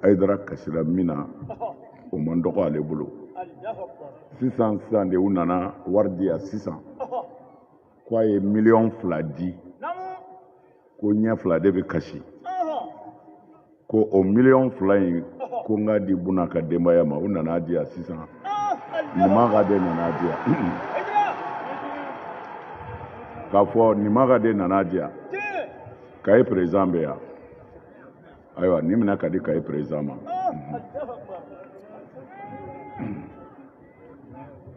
Haidara kasira min na o man dɔgɔ ale bolo sisan de u nana wari di yan sisan ko a ye $2 di ko ɲɛ 2 de bɛ kasi ko o $2 in ko n ka di Buna ka denbaya ma u nana di yan sisan Nimaga de nana di yan k'a fɔ Nimaga de nana di yan Kaye président bɛ yan ayiwa nin minɛ ka di Kaye président ma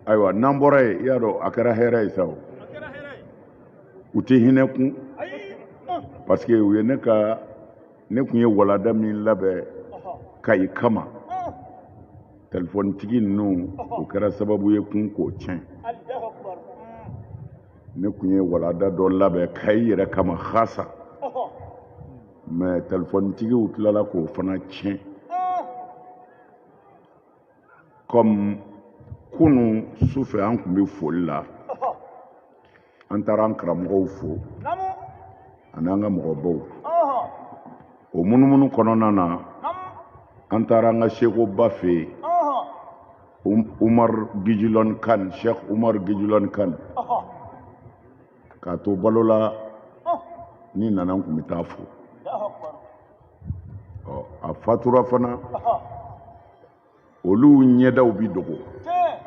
ayiwa n'an bɔra yen i y'a dɔn a kɛra hɛrɛ ye sa o u tɛ hinɛ kun parce que u ye ne kun ye walada min labɛn Kayi kama telefonitigi ninnu o kɛra sababu ye kun k'o tiɲɛ ne kun ye walada dɔ labɛn Kayi yɛrɛ kama khasa mais telefonitigiw tilala k'o fana tiɲɛ comme kunu sufɛ an kun bɛ foli la an taara an karamɔgɔw fo ani an ka mɔgɔbaw o munumunu kɔnɔna na an taara an ka sekoba fɛ yen Umar Gijilon Kan Sheikh Umar Gijilon Kan k'a to balo la ni nana n kun bɛ taa fo a fatura fana olu ɲɛdaw bi dogo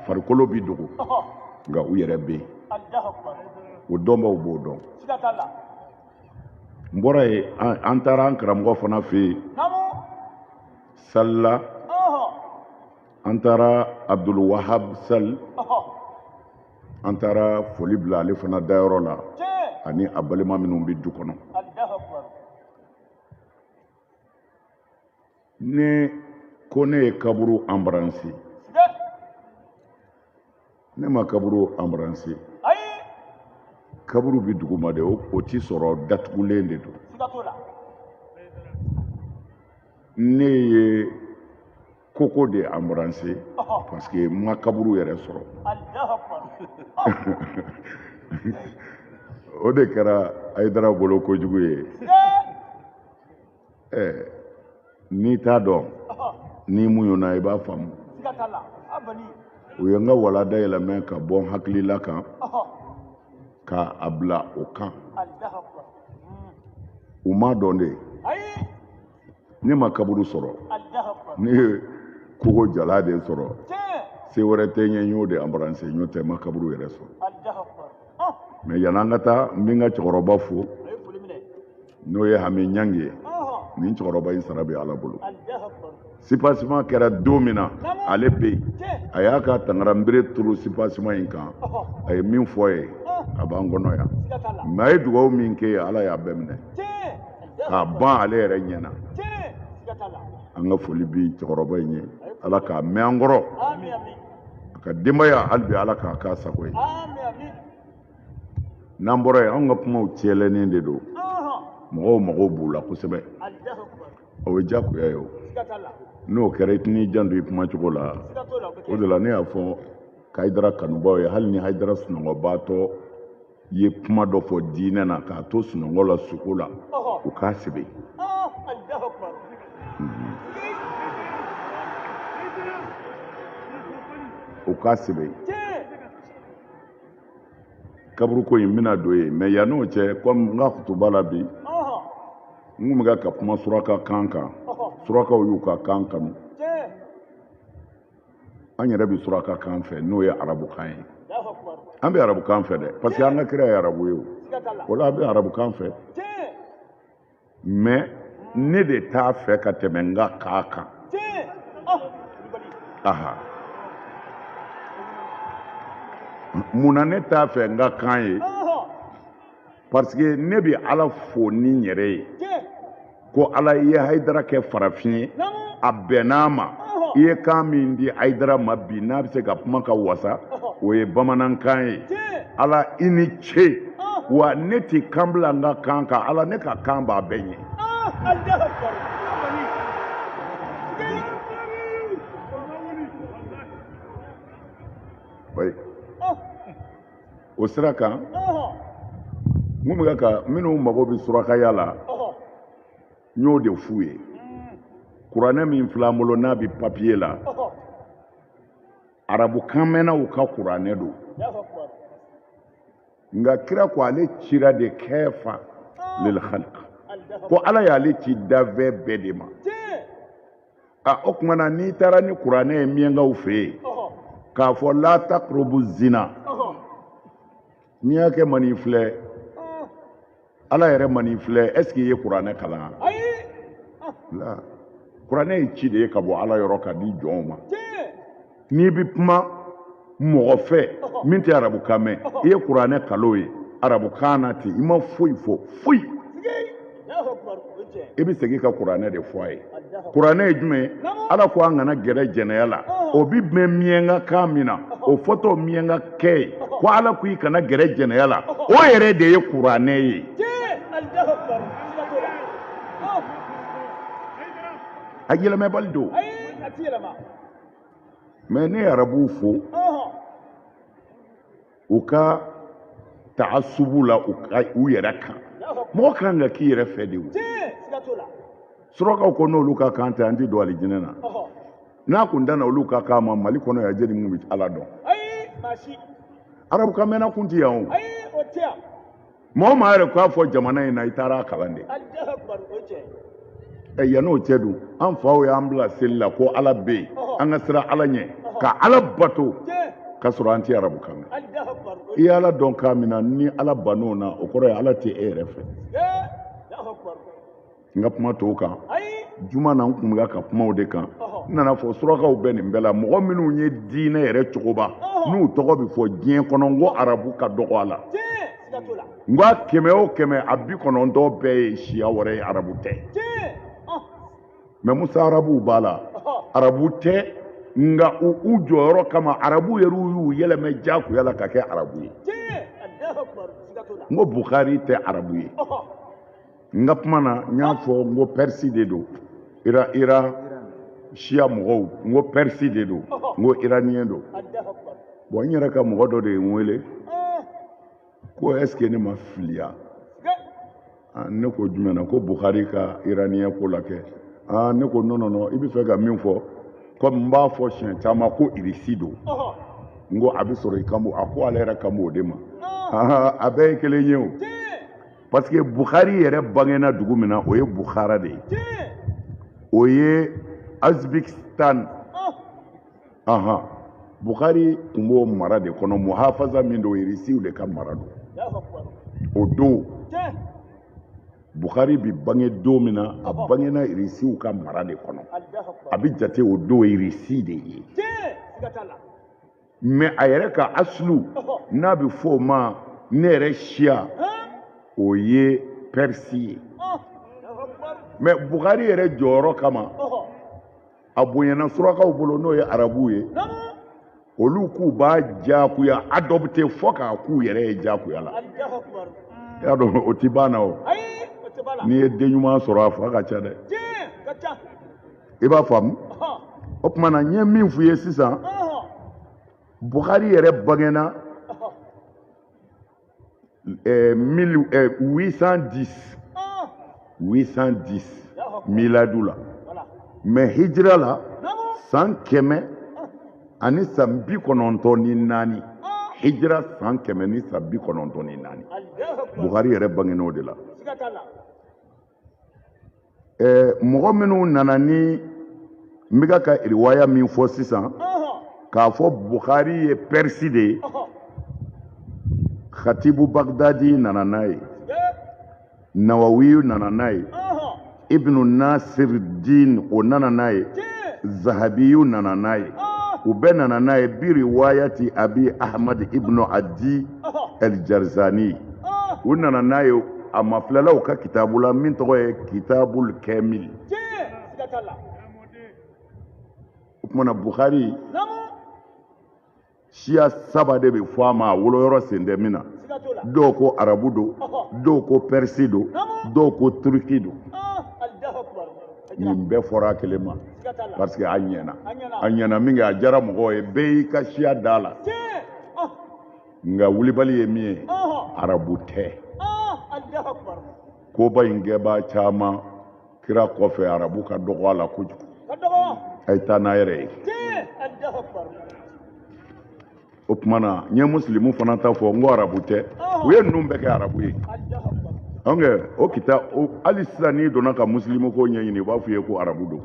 farikolo bi dogo nka u yɛrɛ bɛ yen o dɔnbaw b'o dɔn n bɔra yen an taara an karamɔgɔ fana fɛ yen Salila an taara Abdul Wahab Sal an taara foli bila ale fana dayɔrɔ la ani a balima minnu bɛ du kɔnɔ ne ko ne ye kaburu embrasser ne ma kaburu embrasser kaburu bi duguma de o ti sɔrɔ datugulen de don ne ye koko de embrasser parce que n ma kaburu yɛrɛ sɔrɔ o de kɛra Haidara bolo kojugu ye n'i t'a dɔn n'i muɲuna i b'a faamu u ye n ka walada yɛlɛmɛ ka bɔ n hakilila kan k'a bila o kan u m'a dɔn de ne ma kaburu sɔrɔ ne ye kogo jala de sɔrɔ se wɛrɛ tɛ n ye n y'o de embrasser n'o tɛ n ma kaburu yɛrɛ sɔrɔ mais yan'an ka taa n bɛ n ka cɛkɔrɔba fo n'o ye Hami Ɲangi ye nin cɛkɔrɔba in sara bɛ Ala bolo sipasima kɛra don min na ale bɛ yen a y'a ka tangaranbere turu sipasima in kan a ye min fɔ ye a b'an kɔnɔ yan mais a ye dugawu min kɛ ye Ala y'a bɛɛ minɛ k'a ban ale yɛrɛ ɲɛna an ka foli bi cɛkɔrɔba in ye Ala k'a mɛn an kɔrɔ a ka denbaya hali bi Ala k'a k'a sago ye n'an bɔra yen an ka kumaw cɛlɛnnen de don mɔgɔw mago b'u la kosɛbɛ o ye diyagoya ye o n'o kɛra i tɛn'i janto i kumacogo la o de la ne y'a fɔ Haidara kanubaw ye hali ni Haidara sunɔgɔbaatɔ ye kuma dɔ fɔ diinɛ na k'a to sunɔgɔ la suko la u k'a sɛbɛn u k'a sɛbɛn kaburuko in bɛna don yen mais yan'o cɛ comme n ka kutuba la bi n kun bɛ ka kuma suraka kan kan surakaw y'u ka kan kanu an yɛrɛ bɛ suraka kan fɛ n'o ye arabukan ye an bɛ arabukan fɛ dɛ parce que an ka kira ye arabu ye o la an bɛ arabukan fɛ mais ne de t'a fɛ ka tɛmɛ n ka kan kan aha munna ne t'a fɛ n ka kan ye parce que ne bɛ Ala fo ni n yɛrɛ ye ko Ala i ye Haidara kɛ farafin ye a bɛnn'a ma i ye kan min di Haidara ma bi n'a bɛ se ka kuma ka wasa o ye bamanankan ye Ala i ni ce wa ne tɛ kan bila n ka kan kan Ala ne ka kan b'a bɛɛ ɲɛ o sira kan mun bɛ ka minnu mago bɛ surakaya la n y'o de f'u ye kuranɛ min filɛ an bolo n'a bɛ papiye la arabukan mɛnna u ka kuranɛ don nka kira ko ale cira de kɛfa lil khalq ko ala y'ale ci dafɛn bɛɛ de ma o tuma na n'i taara ni kuranɛ ye miyankaw fɛ yen k'a fɔ la taqrubu zina n'i y'a kɛ mani filɛ ala yɛrɛ mani filɛ est ce que i ye kuranɛ kalan la kuranɛ ye ci de ye ka bɔ ala yɔrɔ ka di jɔnw ma n'i bɛ kuma mɔgɔ fɛ min tɛ arabukan mɛn i ye kuranɛ kalo ye arabukan na ten i ma foyi fɔ foyi i bɛ segin ka kuranɛ de fɔ a ye kuranɛ ye jumɛn ye ala ko an kana gɛrɛ jɛnɛya la o bɛ bɛn miyanka kan min na o fɔtɔ miyanka kɛ ye ko ala ko i kana gɛrɛ jɛnɛya la o yɛrɛ de ye kuranɛ ye a yɛlɛmɛbali don mɛ ne ye arabuw fo u ka taasubu la u yɛrɛ kan mɔgɔ kan ka k'i yɛrɛ fɛ de o surakaw ko n'olu ka kan tɛ an tɛ don alijinɛ na n'a kun danna olu ka kan ma mali kɔnɔ yan jeli mun bɛ ala dɔn arabukan mɛnna kun tɛ yan o mɔgɔ maa yɛrɛ k'a fɔ jamana in na i taara a kalan de yann'o cɛ dun an faw y'an bila seli la ko ala bɛ yen an ka siran ala ɲɛ ka ala bato ka sɔrɔ an tɛ arabukan mɛn i ye ala dɔn kan min na ni ala bann'o na o kɔrɔ ye ala tɛ e yɛrɛ fɛ n ka kuma tɔw kan juma na n kun bɛ ka kumaw de kan n nana fɔ surakaw bɛ nin bɛɛ la mɔgɔ minnu ye diinɛ yɛrɛ cogoba n'u tɔgɔ bɛ fɔ diɲɛ kɔnɔ n ko arabu ka dɔgɔ a la n ko a 100 o 100 a 90 bɛɛ ye siya wɛrɛ ye arabu tɛ mɛ musa arabuw b'a la arabu tɛ nka u jɔyɔrɔ kama arabu yɛrɛ y'u yɛlɛmɛ jagoya la ka kɛ arabu ye n ko bukari tɛ arabu ye n ka kuma na n y'a fɔ n ko pɛrisi de don ira siya mɔgɔw n ko pɛrisi de don n ko iraniyɛn don bon n yɛrɛ ka mɔgɔ dɔ de ye n wele ko est ce que ne ma filiya ne ko jumɛn na ko bukari ka iraniyɛn ko la kɛ ne ko non non non i bɛ fɛ ka min fɔ comme n b'a fɔ siɲɛ caman ko irisi don n ko a bɛ sɔrɔ i kan a ko ale yɛrɛ kan b'o de ma a bɛɛ ye kelen ye o parce que bukari yɛrɛ bangena dugu min na o ye bukhara de ye o ye azbekistan bukari tun b'o mara de kɔnɔ muhafaza min don irisiw de ka mara don o don bukari bi bange don min na a bangena irisiw ka mara de kɔnɔ a bɛ jate o don irisi de ye mɛ a yɛrɛ ka aslu n'a bɛ fɔ o ma ne yɛrɛ siya o ye pɛrisi ye mɛ bukari yɛrɛ jɔyɔrɔ kama a bonyana surakaw bolo n'o ye arabuw ye olu k'u b'a jagoya adopte fɔ k'a k'u yɛrɛ ye jagoya la i y'a dɔn o tɛ ban na o n'i ye den ɲuman sɔrɔ a fa ka ca dɛ i b'a faamu o tuma na n ye min f'i ye sisan bukari yɛrɛ bangena 810 miladu la mɛ hijira la san 100 ani san 94 hijira san 100 ni san 94 bukari yɛrɛ bangena o de la mɔgɔ minnu nana ni n bɛ ka riwaya min fɔ sisan k'a fɔ bukari ye pɛrisi de ye khatibu bagdadi nana n'a ye nawawiyu nana n'a ye ibnu nasir din o nana n'a ye zahabiyu nana n'a ye u bɛɛ nana n'a ye bi riwayati abi ahmad ibnu adi el jarzani u nana n'a ye a mafilalaw ka kitabu la min tɔgɔ ye kitabul kamil o tumana bukari siya saba de bɛ fɔ a ma a woloyɔrɔ sen tɛ min na dɔw ko arabu don dɔw ko pɛrisi don dɔw ko turiki don nin bɛɛ fɔra a kelen ma parce que a ɲɛna min kɛ a diyara mɔgɔw ye bɛɛ y'i ka siya da la nka wulibali ye min ye arabu tɛ koba in kɛbaa caman kira kɔfɛ arabu ka dɔgɔ a la kojugu ay taa n'a yɛrɛ ye o tuma na n ye musilimu fana ta fɔ n ko arabu tɛ u ye ninnu bɛɛ kɛ arabu ye anw kɛ o kita hali sisan n'i donna ka musilimu ko ɲɛɲini u b'a fɔ i ye ko arabu don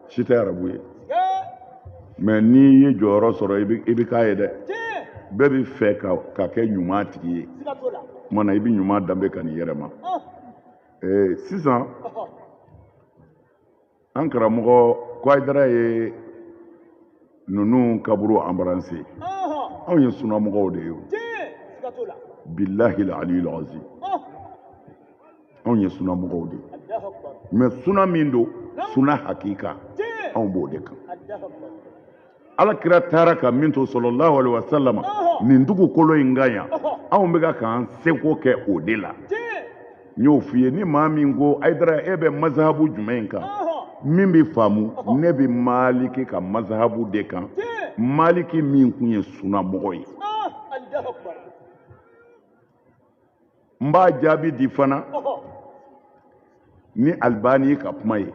si tɛ arabu ye mais n'i ye jɔyɔrɔ sɔrɔ i bɛ k'a ye dɛ bɛɛ bɛ fɛ ka kɛ ɲuman tigi ye o tuma na i bɛ ɲuman danbe ka n'i yɛrɛ ma sisan an karamɔgɔ Kwayidara ye ninnu kaburu embrasser anw ye sunamɔgɔw de ye billahi al-aliyyil azim anw ye sunamɔgɔw de ye mais suna min don suna hakika anw b'o de kan Alakira taara ka min to sallallahu alaihi wasallam nin dugukolo in kan yan anw bɛka k'an seko kɛ o de la n y'o f'i ye ni maa min ko Ayidara e bɛ mazhabu jumɛn kan min bɛ faamu ne bɛ Maliki ka mazhabu de kan Maliki min kun ye sunamɔgɔ ye n b'a jaabi di fana ni Albani ka kuma ye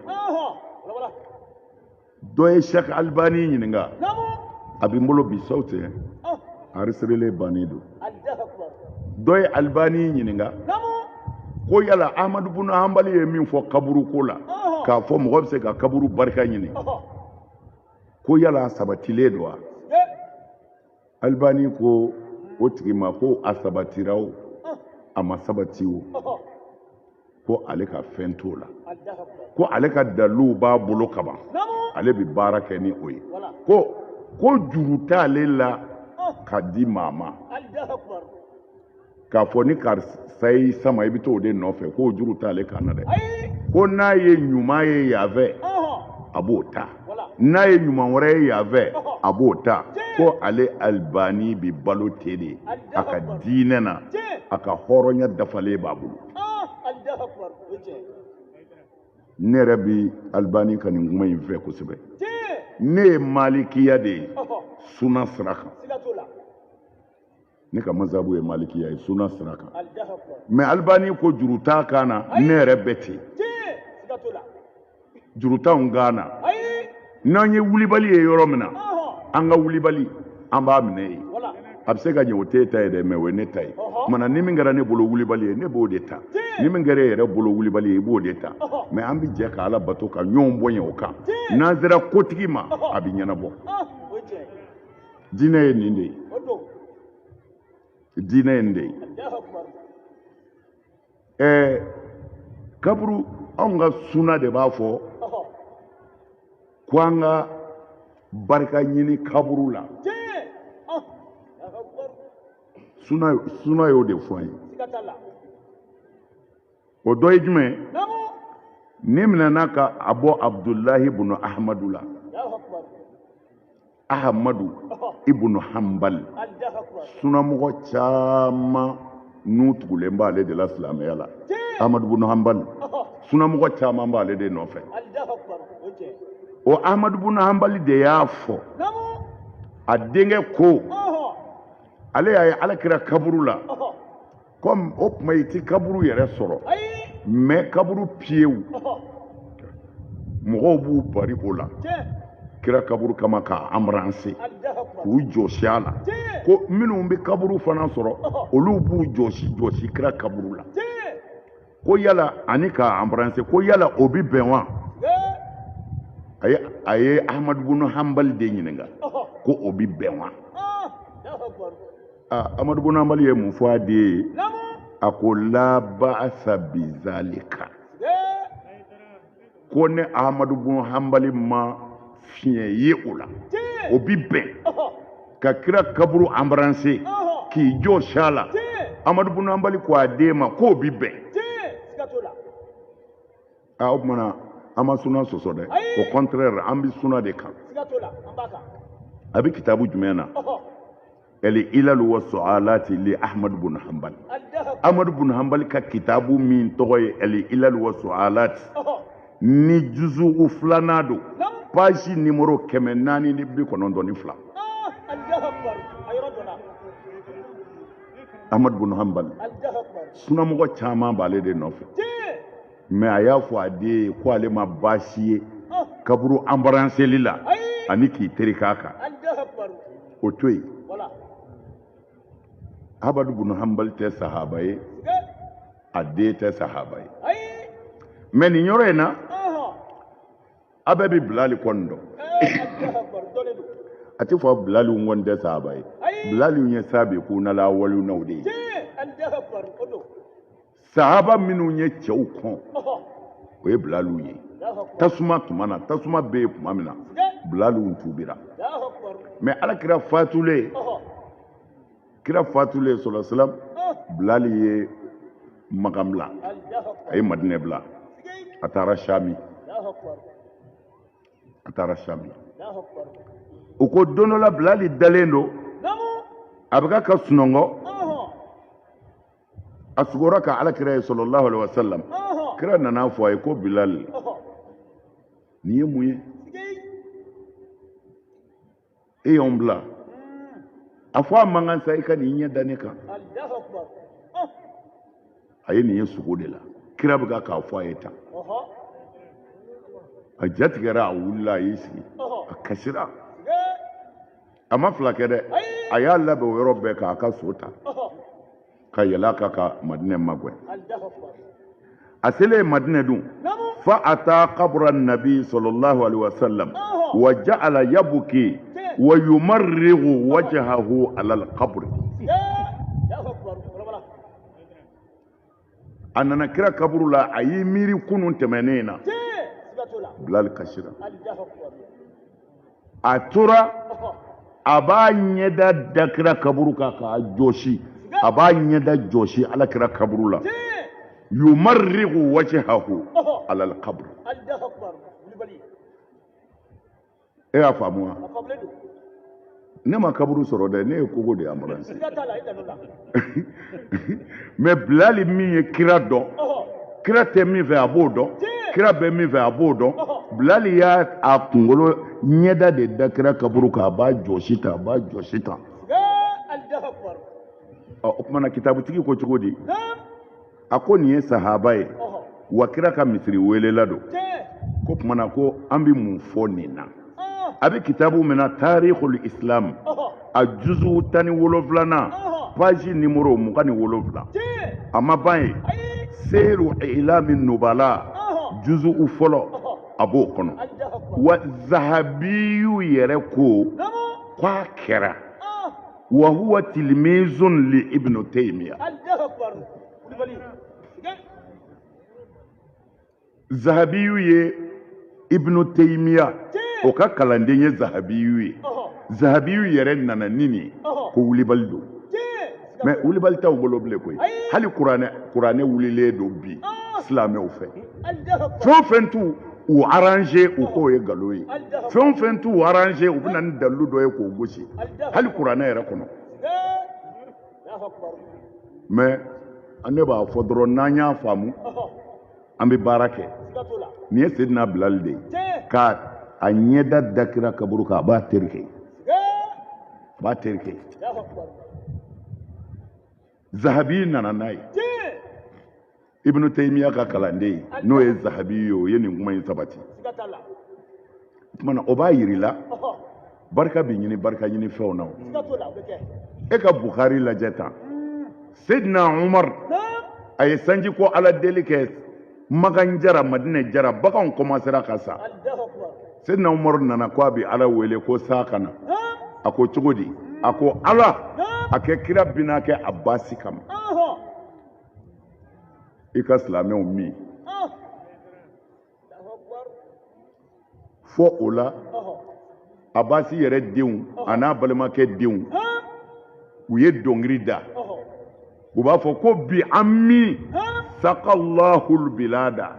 dɔ ye Sheikh Albani ɲininka a bɛ n bolo bi saw tɛ enregistré bannen don dɔ ye Albani ɲininka ko yala Ahmadu bun Hanbali ye min fɔ kaburu ko la k'a fɔ mɔgɔ bɛ se ka kaburu barika ɲini ko yala a sabatilen don wa Albani ko o tigi ma ko a sabatira o a ma sabati o ko ale ka fɛn t'o la ko ale ka dalilu b'a bolo kaban ale bɛ baara kɛ ni o ye ko juru t'ale la ka di maa ma k'a fɔ ni karisa y'i sama i bɛ t'o de nɔfɛ k'o juru t'ale kan na dɛ ko n'a ye ɲuman ye yan fɛ a b'o ta n'a ye ɲuman wɛrɛ ye yan fɛ a b'o ta ko ale Albani bɛ balo ten de a ka diinɛ na a ka hɔrɔnya dafalen b'a bolo ne yɛrɛ bɛ Albani ka nin kuma in fɛ kosɛbɛ ne ye Malikiya de ye suna sira kan ne ka mazhabu ye Malikiya ye suna sira kan mais Albani ko juru t'a kan na ne yɛrɛ bɛ ten juru t'anw kan na n'an ye wulibali ye yɔrɔ min na an ka wulibali an b'a minɛ yen a bɛ se ka ɲɛ o t'e ta ye dɛ mais o ye ne ta ye kumana ni min kɛra ne bolo wulibali ye ne b'o de ta ni min kɛra e yɛrɛ bolo wulibali ye i b'o de ta mais an bɛ jɛ ka Ala bato ka ɲɔgɔn bonya o kan n'an sera kotigi ma a bɛ ɲɛnabɔ diinɛ ye nin de ye diinɛ ye nin de ye kaburu anw ka suna de b'a fɔ ko an ka barika ɲini kaburu la suna y'o de fɔ an ye o dɔ ye jumɛn ne minɛna ka a bɔ Abdullahi ibn Ahmadu la Ahmadu ibn Hanbal sunamɔgɔ caman n'u tugulen b'ale de la silamɛya la Ahmadu ibn Hanbal sunamɔgɔ caman b'ale de nɔfɛ o Ahmadu ibn Hanbal de y'a fɔ a denkɛ ko ale y'a ye Alakira kaburu la comme o tuma i ti kaburu yɛrɛ sɔrɔ mais kaburu piyewu mɔgɔw b'u bari o la kira kaburu kama k'a embrasser k'u jɔsi a la ko minnu bɛ kaburu fana sɔrɔ olu b'u jɔsi kira kaburu la ko yala ani k'a embrasser ko yala o bɛ bɛn wa a ye Ahmadu ibn Hanbal de ɲininka ko o bɛ bɛn wa Ahmadu ibn Hanbal ye mun fɔ a den ye a ko la ba'asa bizalika ko ne Ahmadu ibn Hanbal ma fiɲɛ ye o la o bɛ bɛn ka kira kaburu embrasser k'i jɔsi a la Ahmadu ibn Hanbal ko a den ma k'o bɛ bɛn o tumana an ma suna sɔsɔ dɛ au contraire an bɛ suna de kan a bɛ kitabu jumɛn na الإلل والسؤالات لأحمد بن حنبل أحمد بن حنبل ككتاب من توي الإلل والسؤالات ni juzu flanado page numéro 492 Ahmad bin Hanbal sunamɔgɔ caman b'ale de nɔfɛ mais a y'a fɔ a den ko ale ma baasi ye kaburu embrasseli la ani k'i teri k'a kan o to yen Ahmadu bun Hanbal tɛ sahaba ye a den tɛ sahaba ye mais nin yɔrɔ in na a bɛɛ bɛ Bilali kɔni dɔn a tɛ fɔ Bilali kɔni tɛ sahaba ye Bilali ye sabiquna al-awwaluna de ye sahaba minnu ye cɛw kɔn o ye Bilaliw ye tasuma tuma na tasuma bɛ yen tuma min na Bilaliw tubira mais Alakira fatulen kira fatulen sallallahu alaihi wasallam Bilali ye Makka bila a ye Madinɛ bila a taara Sami o ko don dɔ la Bilali dalen don a bɛ ka sunɔgɔ a sugora ka Alakira ye sallallahu alaihi wasallam kira nana fɔ a ye ko Bilali nin ye mun ye e y'anw bila a fɔ a man kan sa i ka nin ɲɛ da ne kan a ye nin ye sogo de la kira bɛ k'a fɔ a ye tan a jatigɛra a wulila a y'i sigi a kasira a ma fila kɛ dɛ a y'a labɛn o yɔrɔ bɛɛ k'a ka so ta ka yɛlɛ a kan ka Madinɛ magɛn a selen Madinɛ dun fa ata qabra nabi sallallahu alaihi wasallam wa ja'ala yabki wa yumarrigu wajhahu ala al-qabr a nana kira kaburu la a y'i miiri kunun tɛmɛnen na Bilali kasira a tora a b'a ɲɛda da kira kaburu kan k'a jɔsi a b'a ɲɛda jɔsi Alakira kaburu la yumarrigu wajhahu ala al-qabr e y'a faamu wa ne ma kaburu sɔrɔ dɛ ne ye kogo de embrassé mais Bilali min ye kira dɔn kira tɛ min fɛ a b'o dɔn kira bɛ min fɛ a b'o dɔn Bilali y'a kunkolo ɲɛda de da kira kaburu kan a b'a jɔsi tan a b'a jɔsi tan o kumana kitabutigi ko cogo di a ko nin ye sahaba ye wa kira ka misiri welela don ko kumana ko an bɛ mun fɔ nin na a bɛ kitabu min na Tarikhul Islam a juzu 17 page numéro 27 a ma ban ye Seiru Ilami Nubala juzu fɔlɔ a b'o kɔnɔ wa Zahabiyu yɛrɛ ko k'a kɛra wa huwa tilmizun li Ibn Taymiyyah Zahabiyu ye Ibn Taymiyyah o ka kalanden ye Zahabiyu ye Zahabiyu yɛrɛ nana nini ko wulibali don mais wulibali t'aw bolo bilen koyi hali kuranɛ wulilen don bi silamɛw fɛ fɛn o fɛn t'u u arranger u k'o ye nkalon ye fɛn o fɛn t'u arranger u bɛna ni dalilu dɔ ye k'o gosi hali kuranɛ yɛrɛ kɔnɔ mais ne b'a fɔ dɔrɔn n'an y'a faamu an bɛ baara kɛ nin ye Seydina Bilali de ye ka a ɲɛda da kira kaburu kan a b'a terike Zahabi nana n'a ye Ibn Taymiyyah ka kalanden n'o ye Zahabi ye o ye nin kuma in sabati o kumana o b'a yirila barika bɛ ɲini barika ɲini fɛnw na e ka Bukhari lajɛ tan Seydina Umar a ye sanji ko Ala deli kɛ Magan jara Madinɛ jara baganw commencera ka sa Seydina Umar nana ko a bɛ Ala wele ko sa ka na a ko cogo di a ko Ala a kɛ kira bina kɛ Abasi kama i ka silamɛw min fɔ o la Abasi yɛrɛ denw a n'a balimakɛ denw u ye dɔnkili da u b'a fɔ ko bi an min sakallahul bilada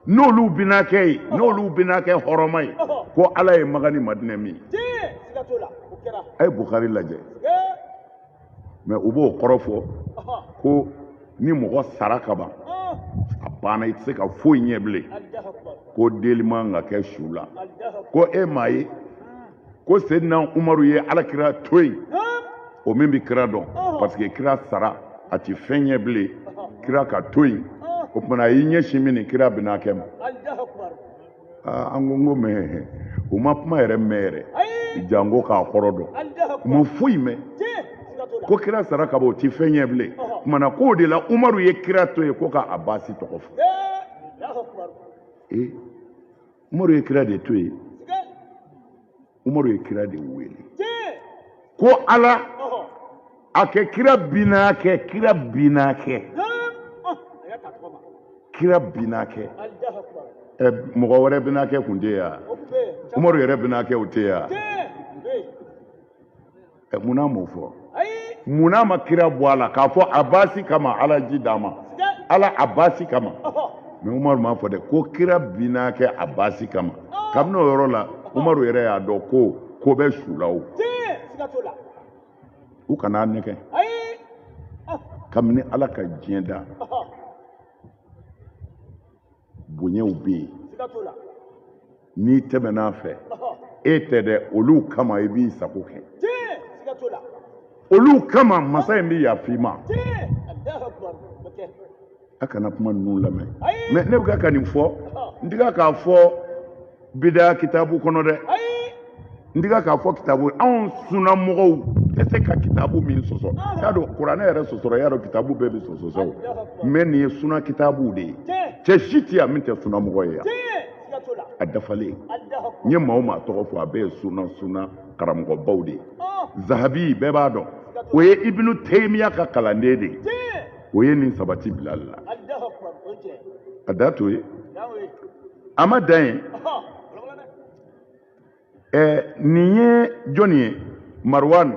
n'olu bina kɛ hɔrɔma ye ko Ala ye Magan ni Madinɛ min a ye Bukhari lajɛ mais u b'o kɔrɔ fɔ ko ni mɔgɔ sara ka ban a banna i tɛ se ka foyi ɲɛ bilen ko deli man ka kɛ su la ko e maa ye ko Seydina Umaru ye Alakira to yen o min bɛ kira dɔn parce que kira sara a tɛ fɛn ɲɛ bilen kira ka to yen o tumana a y'i ɲɛsin min ni kira bɛna kɛ ma angongo me uma kuma yɛrɛ mɛn yɛrɛ jango k'a kɔrɔ dɔn ma foyi mɛn ko kira sara ka bɔ o ti fɛn ɲɛ bilen kumana k'o de la umaru ye kira to ye ko ka abasi tɔgɔ fɔ umaru ye kira de to ye umaru ye kira de wele ko ala a kɛ kira binna kɛ kira binna kɛ kira binna kɛ mɔgɔ wɛrɛ binna kɛ kun tɛ yan umaru yɛrɛ binna kɛ o tɛ yan munna m'o fɔ munna ma kira bɔ a la k'a fɔ abasi kama ala ji d'a ma ala abasi kama mɛ umaru m'a fɔ dɛ ko kira binna kɛ abasi kama kabini o yɔrɔ la umaru yɛrɛ y'a dɔn ko bɛ su la o u kana nɛgɛ kabini ala ka diɲɛ da bonɲɛw bɛ yen n'i tɛmɛn'a fɛ e tɛ dɛ olu kama i b'i sago kɛ olu kama masa in bɛ yafa i ma a kana kuma ninnu lamɛn mɛ ne bɛ ka nin fɔ n tɛ k'a fɔ bidaya kitabu kɔnɔ dɛ n tɛ k'a fɔ kitabu anw sunnamɔgɔw tɛ se ka kitabu min sɔsɔ y'a dɔn kuranɛ yɛrɛ sɔsɔra y'a dɔn kitabu bɛɛ bɛ sɔsɔ o mɛ nin ye sunna kitabu de ye cɛ si tɛ yan min tɛ sunnamɔgɔ ye yan a dafalen n ye maa o maa tɔgɔ fɔ a bɛɛ ye sunna karamɔgɔbaw de ye zahabi bɛɛ b'a dɔn o ye ibinu teyimiya ka kalanden de ye o ye nin sabati bilali la a da to ye a ma dan ye nin ye jɔnni ye maruwani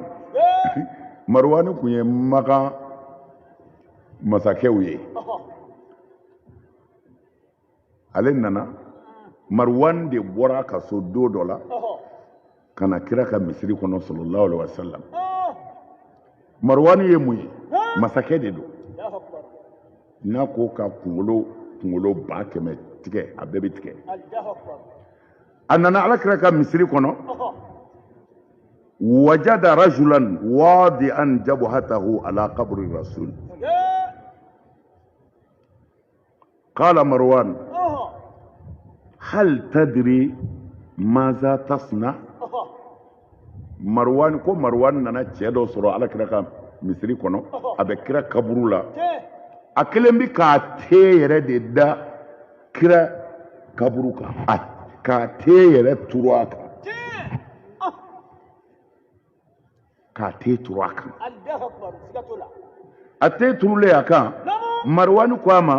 maruwani tun ye makan masakɛw ye ale nana maruwani de bɔra ka so don dɔ la ka na kira ka misiri kɔnɔ sallallahu alaihi wasallam maruwani ye mun ye masakɛ de don n'a ko ka kunkolo 100,000 tigɛ a bɛɛ bɛ tigɛ a nana alakira ka misiri kɔnɔ wajada rajulan wadi'an jabhatahu ala qabri rasul qala marwan hal tadri maza tasna marwan ko marwan nana cɛ dɔ sɔrɔ alakira ka misiri kɔnɔ a bɛ kira kaburu la a kelen bi k'a te yɛrɛ de da kira kaburu kan k'a te yɛrɛ turu a kan k'a te turu a kan a te turulen a kan marwani ko a ma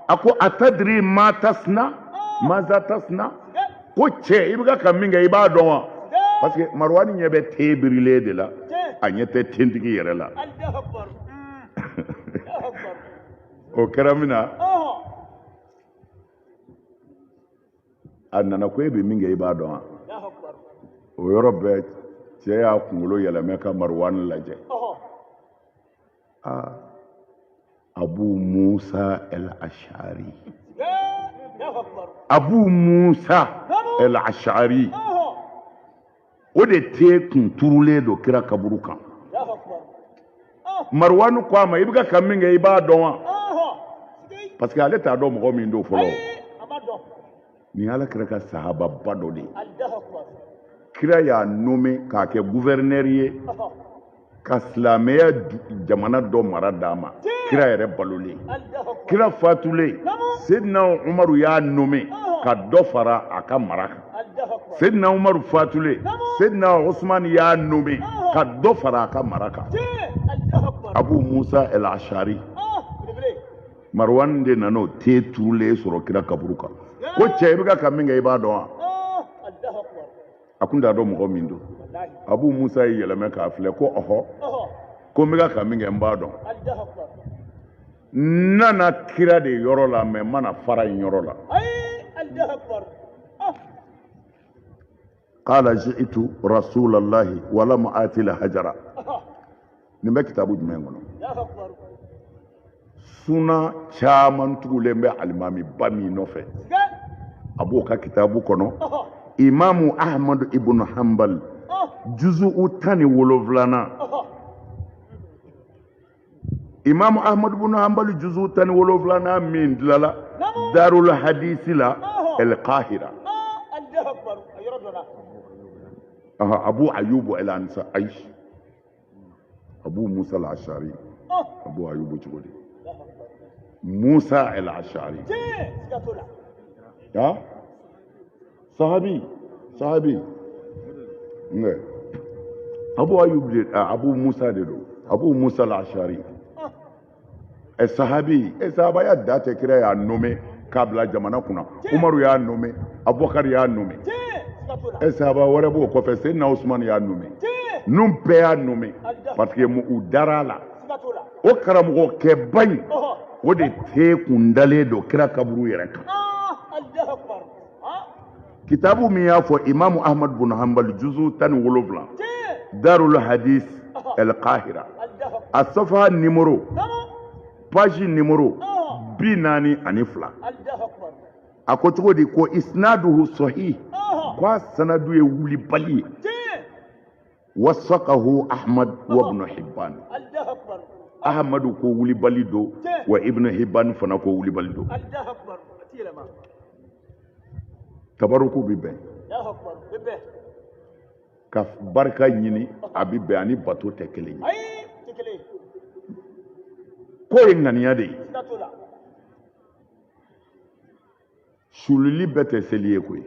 a ko atadiri ma tasna maza tasna ko cɛ i bɛ ka min kɛ i b'a dɔn wa parce que marwani ɲɛ bɛ te birilen de la a ɲɛ tɛ tentigi yɛrɛ la o kɛra min na a nana ko e bɛ min kɛ i b'a dɔn wa o yɔrɔ bɛɛ cɛ y'a kunkolo yɛlɛmɛ ka maruwani lajɛ abu musa el-ashari abu musa el-ashari o de te kun turulen don kira kaburu kan maruwani ko a ma i bɛ ka min kɛ i b'a dɔn wa parce que ale t'a dɔn mɔgɔ min don fɔlɔ ni ala kira ka sahababa dɔ de ye kira y'a nommé k'a kɛ gouverneur ye ka silamɛya jamana dɔ mara d'a ma kira yɛrɛ balolen kira fatulen Seydina Umaru y'a nommé ka dɔ fara a ka mara kan Seydina Umaru fatulen Seydina Usman y'a nommé ka dɔ fara a ka mara kan Abu Musa el-Ashari Marwan de nana o te turulen sɔrɔ kira kaburu kan ko cɛ i bɛ ka min kɛ i b'a dɔn wa a kun t'a dɔn mɔgɔ min don Abu Musa ye yɛlɛmɛ k'a filɛ ko ɔhɔ ko n bɛ ka min kɛ n b'a dɔn n nana kira de yɔrɔ la mɛ n mana fara in yɔrɔ la qala ji'tu rasulallahi walam ati la hajara nin bɛ kitabu jumɛn kɔnɔ suna caman tugulen bɛ alimami ba min nɔfɛ a b'o ka kitabu kɔnɔ imamu ahmadu ibn hanbal juzu'u 17 imamu ahmadu ibn hanbal juzu'u 17 min dilala darul hadisi la el qahira Abu Ayyub al-Ansari Abu Musa al-Ash'ari Abu Ayyub chugodi Musa al-Ash'ari ya sahabi ne Abu Ayyub Abu Musa de do Abu Musa al-Ash'ari sahabi sahaba ya date kira ya nommé kabla jamana kuna Umaru ya nommé Abubakar ya nommé sahaba wara bo ko fe Sayyidina Usman ya nommé num pe ya nommé parce que mu darala o karamugo ke bañ o de te kundale do kira kaburu yere kan kitabu mi ya fo Imam Ahmad bin Hanbal juzu tan wolofla Darul Hadith al-Qahira as-safa numéro page numéro binani anifla ako cogo di ko isnaduhu sahih kwa sanadu ye wuli bali wasaqahu Ahmad wa Ibn Hibban Ahmadu ko wuli bali do wa Ibn Hibban fana ko wuli bali do tabaruku bibe ka barka ñini abibe ani bato te kelen ko ye ŋaniya de ye sululi bɛɛ tɛ seli ye koyi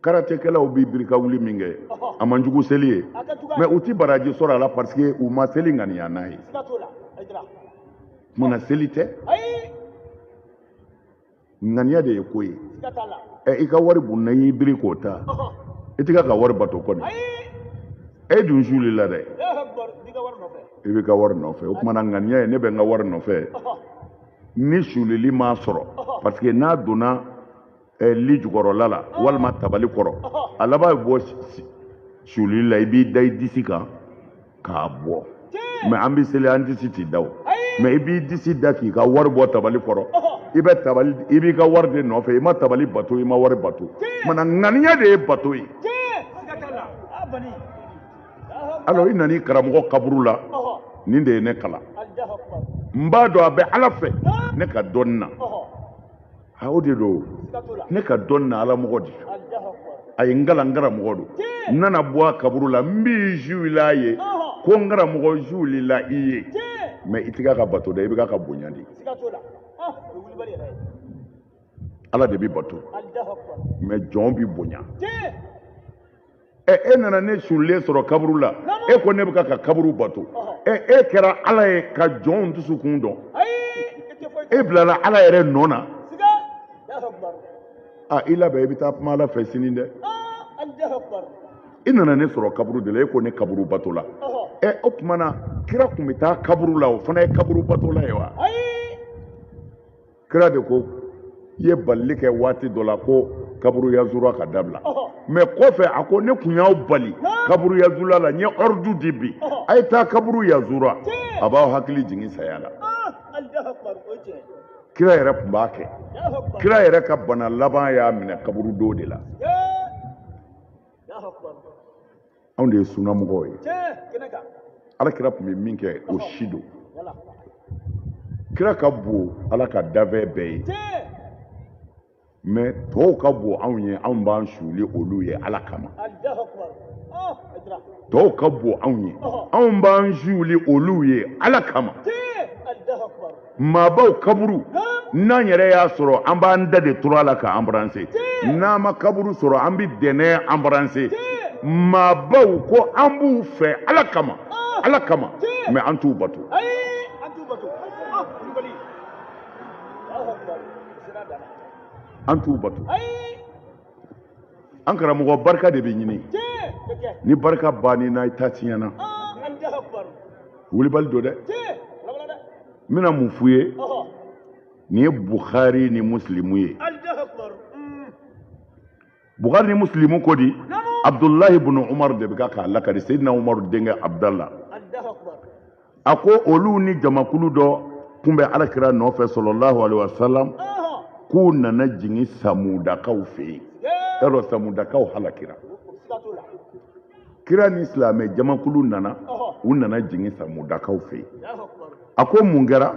karatekɛlaw bi birika wuli min kɛ a man jugu seli ye mais u ti baraji sɔrɔ a la parce que u ma seli ŋaniya n'a ye munna seli tɛ ŋaniya de ye ko ye i ka wari bunna y'i biri k'o ta i tɛ ka wari bato kɔni e dun sulila dɛ i bɛ ka wari nɔfɛ o kumana ŋaniya ye ne bɛ n ka wari nɔfɛ ni sulili m'a sɔrɔ parce que n'a donna li jukɔrɔla la walima tabali kɔrɔ a laban bɛ bɔ sulili la i b'i da i disi kan k'a bɔ mais an bɛ seli an disi t'i da o mais i b'i disi da k'i ka wari bɔ tabali kɔrɔ i b'i ka wari de nɔfɛ i ma tabali bato i ma wari bato kumana ŋaniya de ye bato ye alors i nana i karamɔgɔ kaburu la nin de ye ne kalan n b'a dɔn a bɛ ala fɛ ne ka dɔnni na o de don ne ka dɔnni na ala mɔgɔ de a ye n kalan n karamɔgɔ don n nana bɔ a kaburu la n b'i zuwila a ye ko n karamɔgɔ zuwilila i ye mais i tɛ ka bato dɛ i bɛ ka bonya de ala de bɛ bato mais jɔn bɛ bonya e nana ne sulilen sɔrɔ kaburu la e ko ne bɛ ka kaburu bato e kɛra ala ye ka jɔnw dusukun dɔn e bilala ala yɛrɛ nɔ na i labɛn i bɛ taa kuma ala fɛ sini dɛ i nana ne sɔrɔ kaburu de la e ko ne kaburu bato la o tuma na kira tun bɛ taa kaburu la o fana ye kaburu bato la ye wa kira de ko i ye balili kɛ waati dɔ la ko kaburu yazura ka dabila mais kɔfɛ a ko ne kun y'aw bali kaburu yazura la n ye ordre di bi a ye taa kaburu yazura a b'aw hakili jigin saya la kira yɛrɛ tun b'a kɛ kira yɛrɛ ka bana laban y'a minɛ kaburu don de la anw de ye sunnamɔgɔw ye alakira tun bɛ min kɛ o si don kira ka bon ala ka dafɛ bɛɛ ye mais tɔw ka bon anw ye anw b'an suli olu ye ala kama tɔw ka bon anw ye anw b'an suli olu ye ala kama maabaw kaburu n'an yɛrɛ y'a sɔrɔ an b'an da de turu a la ka embrasser n'an ma kaburu sɔrɔ an bɛ dɛnɛ embrasser maabaw ko an b'u fɛ ala kama mais an t'u bato an t'u bato an karamɔgɔ barika de bɛ ɲini ni barika banni na i ta tiɲɛna wulibali don dɛ n bɛna mun f'u ye nin ye Bukhari ni Muslimu ye Bukhari ni Muslimu ko di Abdullahi ibn Umar de bɛ k'a lakari Seydina Umaru denkɛ Abdallah a ko olu ni jamakulu dɔ tun bɛ alakira nɔfɛ sallallahu alaihi wasallam k'u nana jigin Samudakaw fɛ yen yarɔ Samudakaw halakira kira ni silamɛ jamakulu nana u nana jigin Samudakaw fɛ yen a ko mun kɛra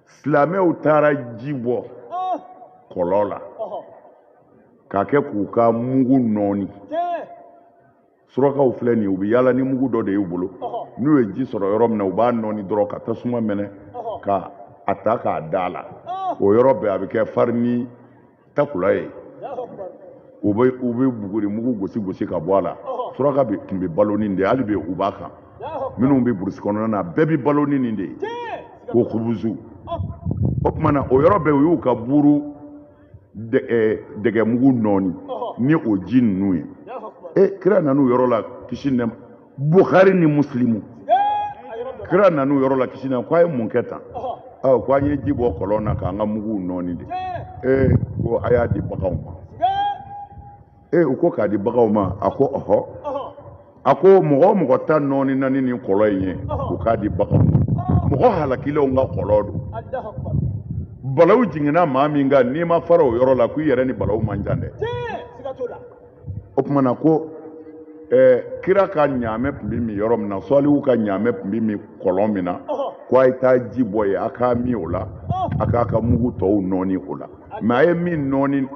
silamɛw taara ji bɔ kɔlɔn la k'a kɛ k'u ka mugu nɔɔni surakaw filɛ nin ye u bɛ yaala ni mugu dɔ de y'u bolo n'u ye ji sɔrɔ yɔrɔ min na u b'a nɔɔni dɔrɔn ka tasuma minɛ ka a ta k'a da la o yɔrɔ bɛɛ a bɛ kɛ fari ni takula ye u bɛ buguri mugu gosi ka bɔ a la suraka tun bɛ balo nin de ye hali bi u b'a kan minnu bɛ burusi kɔnɔna na bɛɛ bɛ balo ni nin de ye ko kubuzu o tuma na o yɔrɔ bɛɛ u y'u ka buru dɛgɛmugu nɔɔni ni o ji ninnu ye kira nan'u yɔrɔ la kisi nɛma Bukhari ni Muslimu kira nan'u yɔrɔ la kisi nɛma ko a ye mun kɛ tan ko an ye ji bɔ kɔlɔn na k'an ka muguw nɔɔni de ko a y'a di baganw ma u ko k'a di baganw ma a ko ɔhɔ a ko mɔgɔ o mɔgɔ ta nɔɔni na ni nin kɔlɔn in ye u k'a di baganw ma mɔgɔ halakilenw ka kɔlɔn don balawu jiginna maa min kan n'i ma fara o yɔrɔ la ko i yɛrɛ ni balawu man jan dɛ o tuma na ko kira ka ɲaamɛ tun bɛ min yɔrɔ min na sɔliw ka ɲaamɛ tun bɛ min kɔlɔn min na ko a ye taa ji bɔ yen a k'a min o la a k'a ka mugu tɔw nɔɔni o la mɛ a ye min nɔɔni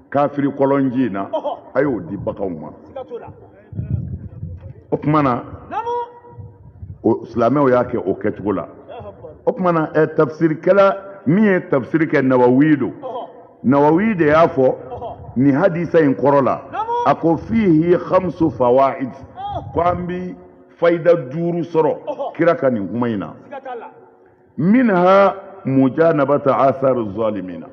kafiri kɔlɔn ji in na a y'o di baganw ma o tuma na silamɛw y'a kɛ o kɛcogo la o tuma na tafsirikɛla min ye tafsiri kɛ Nawawi don Nawawi de y'a fɔ nin hadisa in kɔrɔ la a ko fihi khamsu fawaid ko an bi fayida 5 sɔrɔ kira ka nin kuma in na minha mujanabata athar zalimina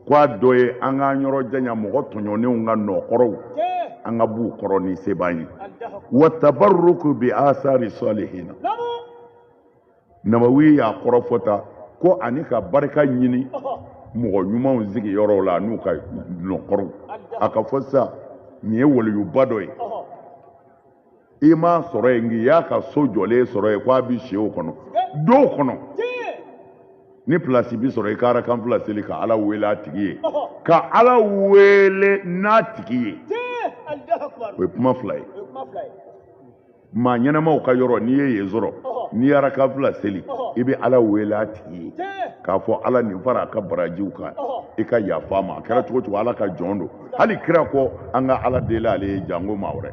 ko a dɔ ye an k'an yɔrɔ janya mɔgɔ tɔɲɔnenw ka nɔkɔrɔw an ka b'u kɔrɔ ni se b'an ye wa tabarruku bi athari salihina Nawawi y'a kɔrɔ fɔta ko ani ka barika ɲini mɔgɔ ɲumanw sigi yɔrɔw la n'u ka nɔkɔrɔw a ka fɔ sisan nin ye waliyuba dɔ ye i m'a sɔrɔ yen nka i y'a ka so jɔlen sɔrɔ yen k'a bɛ si o kɔnɔ dow kɔnɔ ni pilasi bi sɔrɔ i ka arakan fila seli ka ala wele a tigi ye ka ala wele n'a tigi ye o ye kuma fila ye maa ɲɛnamaw ka yɔrɔ n'i ye yen sɔrɔ n'i ye arakan fila seli i bɛ ala wele a tigi ye k'a fɔ ala nin fara a ka barajiw kan i ka yafa ma a kɛra cogo cogo ala ka jɔn don hali kira kɔ an ka ala deli ale ye jango maa wɛrɛ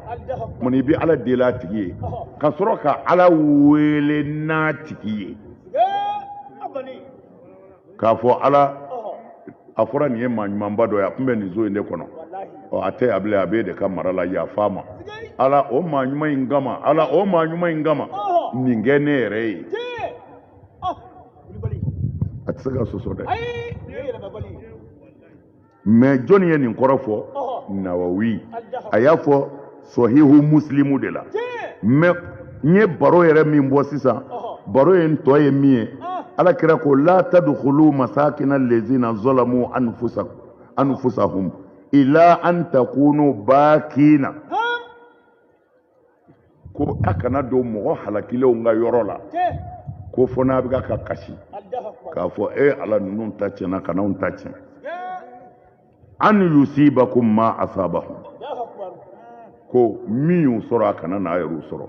mun i bɛ ala deli a tigi ye ka sɔrɔ ka ala wele n'a tigi ye k'a fɔ ala a fɔra nin ye maa ɲumanba dɔ ye a tun bɛ nin so in de kɔnɔ a tɛ a bilen a b'e de ka mara la yafa ma ala o maa ɲuman in kama ala o maa ɲuman in kama nin kɛ ne yɛrɛ ye a tɛ se ka sɔsɔ dɛ mɛ jɔnni ye nin kɔrɔ fɔ Nawawi a y'a fɔ Sahihu Muslimu de la mɛ n ye baro yɛrɛ min bɔ sisan baro ye n tɔ ye min ye ala kira ko la tadkhulu masakina allazina zalamu anfusahum ila an takunu bakina ko a kana don mɔgɔ halakilenw ka yɔrɔ la ko fɔ n'a bɛ ka kasi k'a fɔ ala ninnu ta tiɲɛna ka n'anw ta tiɲɛ an yusibakum ma asabahum ko min y'u sɔrɔ a kana n'a yɛrɛ sɔrɔ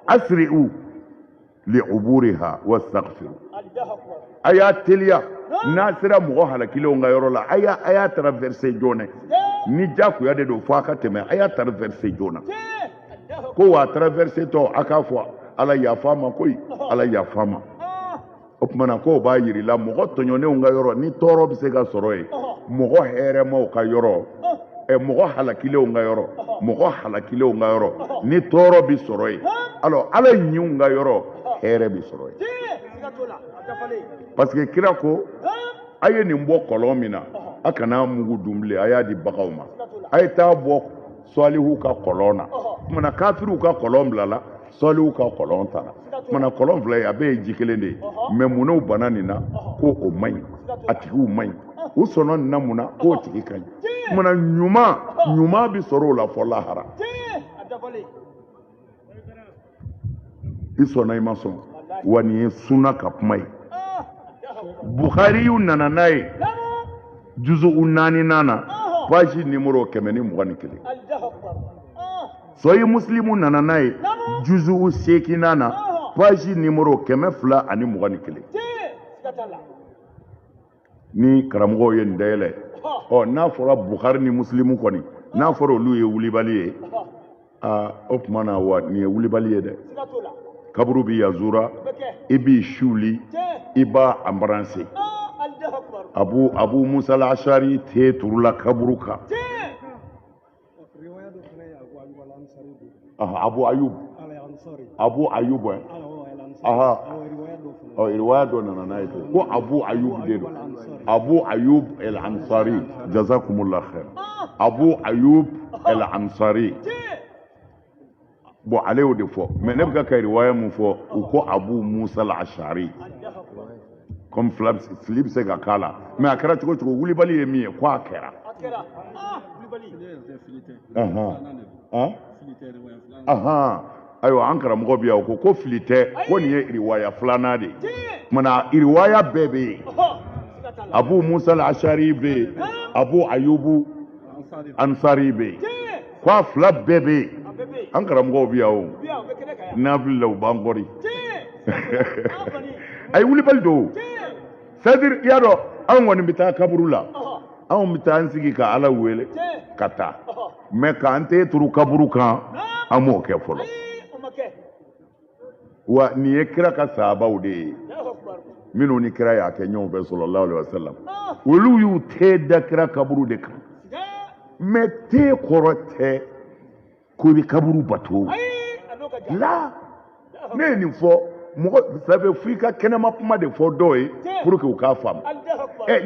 asri'u li'uburiha wastaghfiru a y'a teliya n'a sera mɔgɔ halakilenw ka yɔrɔ la a y'a traverser joona ni jakuya de don fɔ a ka tɛmɛ a y'a traverser joona ko wa traverser tɔ a k'a fɔ ala yafa ma koyi ala yafa ma o tuma na k'o b'a yir'i la mɔgɔ tɔɲɔnenw ka yɔrɔ ni tɔɔrɔ bɛ se ka sɔrɔ yen mɔgɔ hɛrɛmaw ka yɔrɔ mɔgɔ halakilenw ka yɔrɔ mɔgɔ halakilenw ka yɔrɔ ni tɔɔrɔ bɛ sɔrɔ yen alors ala ɲinw ka yɔrɔ hɛrɛ bɛ sɔrɔ yen parce que kira ko a ye nin bɔ kɔlɔn min na a kana mugu dun bilen a y'a di baganw ma a ye taa bɔ sɔlihu ka kɔlɔn na tuma na kafiriw ka kɔlɔn bilala sɔlihu ka kɔlɔn tara tuma na kɔlɔn fila ye a bɛɛ ye ji kelen de ye mɛ munnaw banna nin na ko o man ɲi a tigiw man ɲi u sɔnna nin na mun na k'o tigi ka ɲi tuma na ɲuman bɛ sɔrɔ o la fɔ lahara i sɔnna i ma sɔn wa nin ye sunna ka kuma ye Bukhariyu nana n'a ye juzu'u 4 na page numéro 121 Sahih Muslimu nana n'a ye juzu'u 8 na page numéro 221 ni karamɔgɔw ye nin dayɛlɛ n'a fɔra Bukhari ni Muslimu kɔni n'a fɔra olu ye wulibali ye o tuma na wa nin ye wulibali ye dɛ kaburu bi yazura i b'i suli i b'a embrasser Abu Musa al-Ashari te turula kaburu kan Abu Ayub riwaya dɔ nana n'a ye ko Abu Ayub de don Abu Ayub al-Ansari jazakumullah khair Abu Ayub al-Ansari bon ale y'o de fɔ mais ne bɛ ka riwaya mun fɔ u ko Abu Musa al-Ashari comme fili bɛ se ka k'a la mais a kɛra cogo cogo wulibali ye min ye ko a kɛra ayiwa an karamɔgɔ bi yan ko fili tɛ ko nin ye riwaya filanan de ye mana riwaya bɛɛ bɛ yen Abu Musa al-Ashari bɛ yen Abu Ayubu Ansari bɛ yen ko a fila bɛɛ bɛ yen an karamɔgɔw bi yan o n'a filila u b'an kɔri a ye wulibali don c'est-à-dire i y'a dɔn anw kɔni bɛ taa kaburu la anw bɛ taa an sigi ka Ala wele ka taa mais k'an tɛ turu kaburu kan an m'o kɛ fɔlɔ wa nin ye kira ka sahabaw de ye minnu ni kira y'a kɛ ɲɔgɔn fɛ sallallahu alaihi wasallam olu y'u tɛ da kira kaburu de kan mais tɛ kɔrɔ tɛ ko i bɛ kaburu bato la ne ye nin fɔ mɔgɔ sabe f'i ka kɛnɛma kuma de fɔ dɔw ye pour que u k'a faamu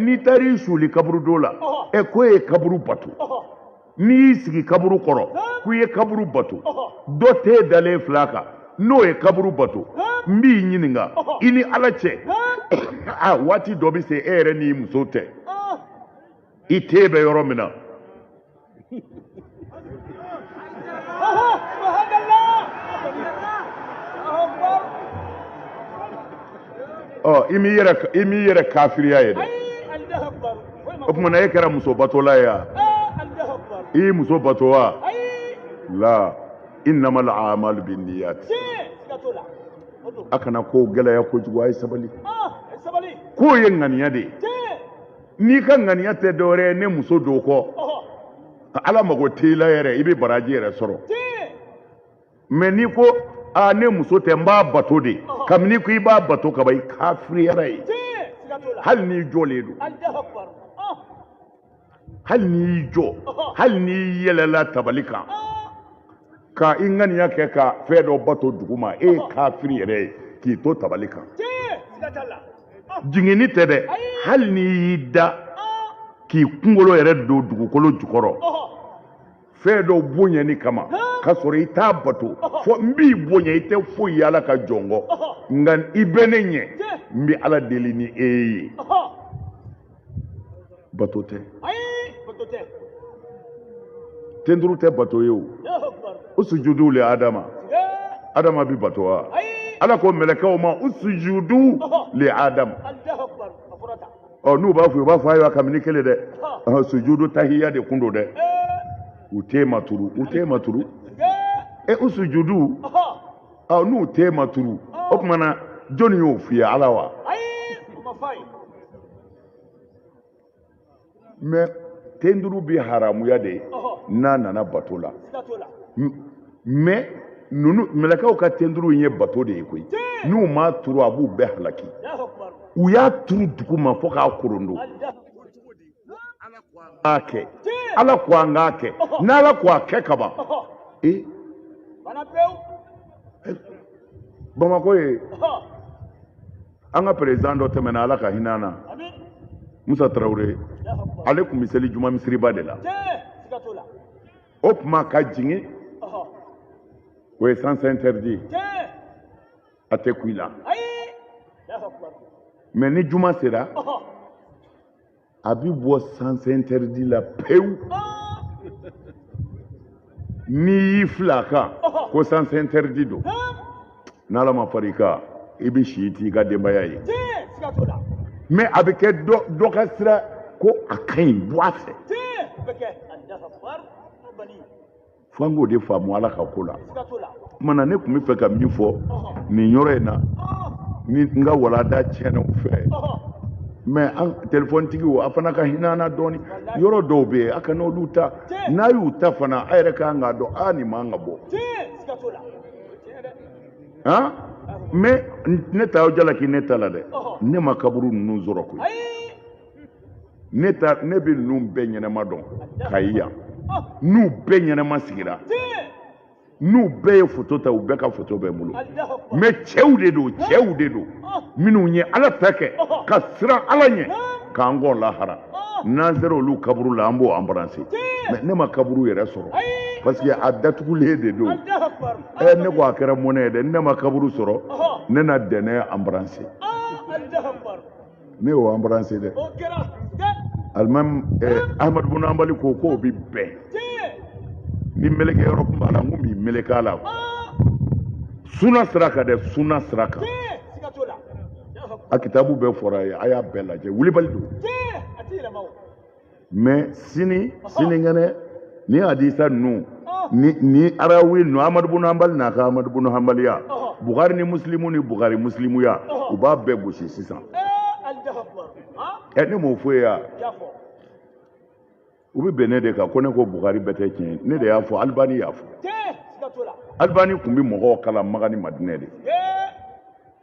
n'i taar'i suli kaburu dɔ la ko e ye kaburu bato n'i y'i sigi kaburu kɔrɔ k'u ye kaburu bato dɔ t'e dalen fila kan n'o ye kaburu bato n b'i ɲininka i ni Ala cɛ waati dɔ bɛ se e yɛrɛ n'i muso tɛ i t'e bɛ yɔrɔ min na i m'i yɛrɛ kafiriya ye dɛ o tuma na e kɛra muso batola ye wa i ye muso bato wa la innamal a'malu binniyat a kana ko gɛlɛya kojugu a ye sabali k'o ye ŋaniya de ye n'i ka ŋaniya tɛ dɔwɛrɛ ye ne muso don kɔ Ala mago t'i la yɛrɛ i bɛ baraji yɛrɛ sɔrɔ mais n'i ko ne muso tɛ n b'a bato de kabini ko i b'a bato kaba i kafiriyara ye hali n'i jɔlen don hali n'i jɔ hali n'i yɛlɛla tabali kan ka i ŋaniya kɛ ka fɛn dɔ bato duguma e ye kafiri yɛrɛ ye k'i to tabali kan jiginni tɛ dɛ hali n'i y'i da k'i kunkolo yɛrɛ don dugukolo jukɔrɔ fɛn dɔ bonyani kama ka sɔrɔ i t'a bato fɔ n b'i bonya i tɛ foyi ye Ala ka jɔn kɔ nka i bɛ ne ɲɛ n bɛ Ala deli ni e ye bato tɛ tenduru tɛ bato ye o sujudu le Adama bi bato wa Ala ko mɛlɛkɛw ma usujudu le Adam n'u b'a fɔ u b'a fɔ ayiwa kabini kelen dɛ sujudu tahiya de kun don dɛ u tɛ maturu usujudu n'u tɛ maturu o tuma na jɔnni y'o f'i ye Ala wa mais tenduru bi haramuya de n'a nana bato la mais nunu mɛlɛkɛw ka tenduru in ye bato de ye koyi n'u m'a turu a b'u bɛɛ halaki u y'a turu dugu ma fo k'a korondo Ala ko an k'a kɛ n'Ala ko a kɛ kaban Bamakɔ ye an ka président dɔ tɛmɛna Ala ka hinɛ na Musa Tarawele ale tun bɛ seli juma misiriba de la o tuma ka jigin o ye sens interdit a tɛ ku i la mais ni juma sera a bɛ bɔ sens interdit la pewu n'i y'i fila kan ko sens interdit don n'Ala ma far'i kan i bɛ si t'i ka denbaya ye mais a bɛ kɛ dɔ ka sira ko a ka ɲi bɔ a fɛ fo an k'o de faamu Ala ka ko la mana ne tun bɛ fɛ ka min fɔ nin yɔrɔ in na ni n ka walanda tiɲɛna u fɛ mais an téléphone tigi wo afana ka hinana doni yoro do be aka no luta na yu ta fana ayre ka nga do ani ma nga bo ha mais ne taw jala ki ne tala de ne makaburu nu zoro ko ne bi nu be nyene ma don kayya nu be nyene ma sigira nu be photo ta u be ka photo be mulo mais chewde do minu nye ala take ka sira ala nye ka ngo lahara nazero lu kaburu la ambo embrasser mais ne ma kaburu yere soro parce que a datugule de do ne ko akara monnaie de ne ma kaburu soro ne na dene embrasser ne o embrasser de almam Ahmad bin Hanbali ko bi be ni meleke Europe mala ngumbi meleka la suna sraka de suna sraka a kitabu bɛ fɔra ye a y'a bɛɛ lajɛ wulibali don mais sini ngɛnɛ ni hadisa ninnu ni arawi ninnu Ahmadu bin Hanbali n'a ka Ahmadu bin Hanbaliya Bukhari ni Muslimu ni Bukhari Muslimuya u b'a bɛɛ gosi sisan ne m'o fɔ ye ya u bɛ bɛn ne de kan ko ne ko Bukhari bɛɛ tɛ tiɲɛ ne de y'a fɔ Albani y'a fɔ Albani tun bɛ mɔgɔw kalan Maka ni Madinɛ de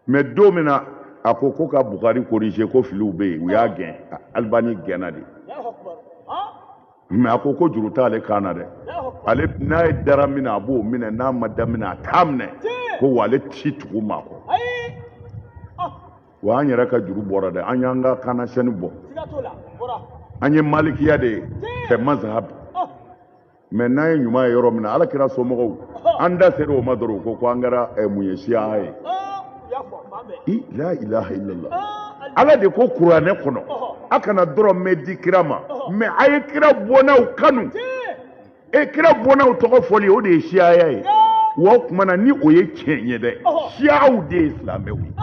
mais don min na a ko ka Bukhari corriger ko filiw bɛ yen u y'a gɛn Albani gɛnna de mais a ko juru t'ale kan na dɛ ale n'a ye dara min na a b'o minɛ n'a ma da min na a t'a minɛ ko wa ale ti tugu maa kɔ wa an yɛrɛ ka juru bɔra dɛ an y'an ka kanasɛni bɔ an ye malikiya de kɛ mazhab mais n'an ye ɲuman ye yɔrɔ min na Alakira somɔgɔw an da sera o ma dɔrɔn ko an kɛra mun ye siya ye la ilaha illallah ala de ko kuranɛ kɔnɔ a kana dɔrɔn mɛn di kira ma mais a ye kira bɔnnaw kanu kira bɔnnaw tɔgɔ fɔli o de ye siyaya ye wa o tuma na ni o ye tiɲɛ ye dɛ siyaw de ye silamɛw ye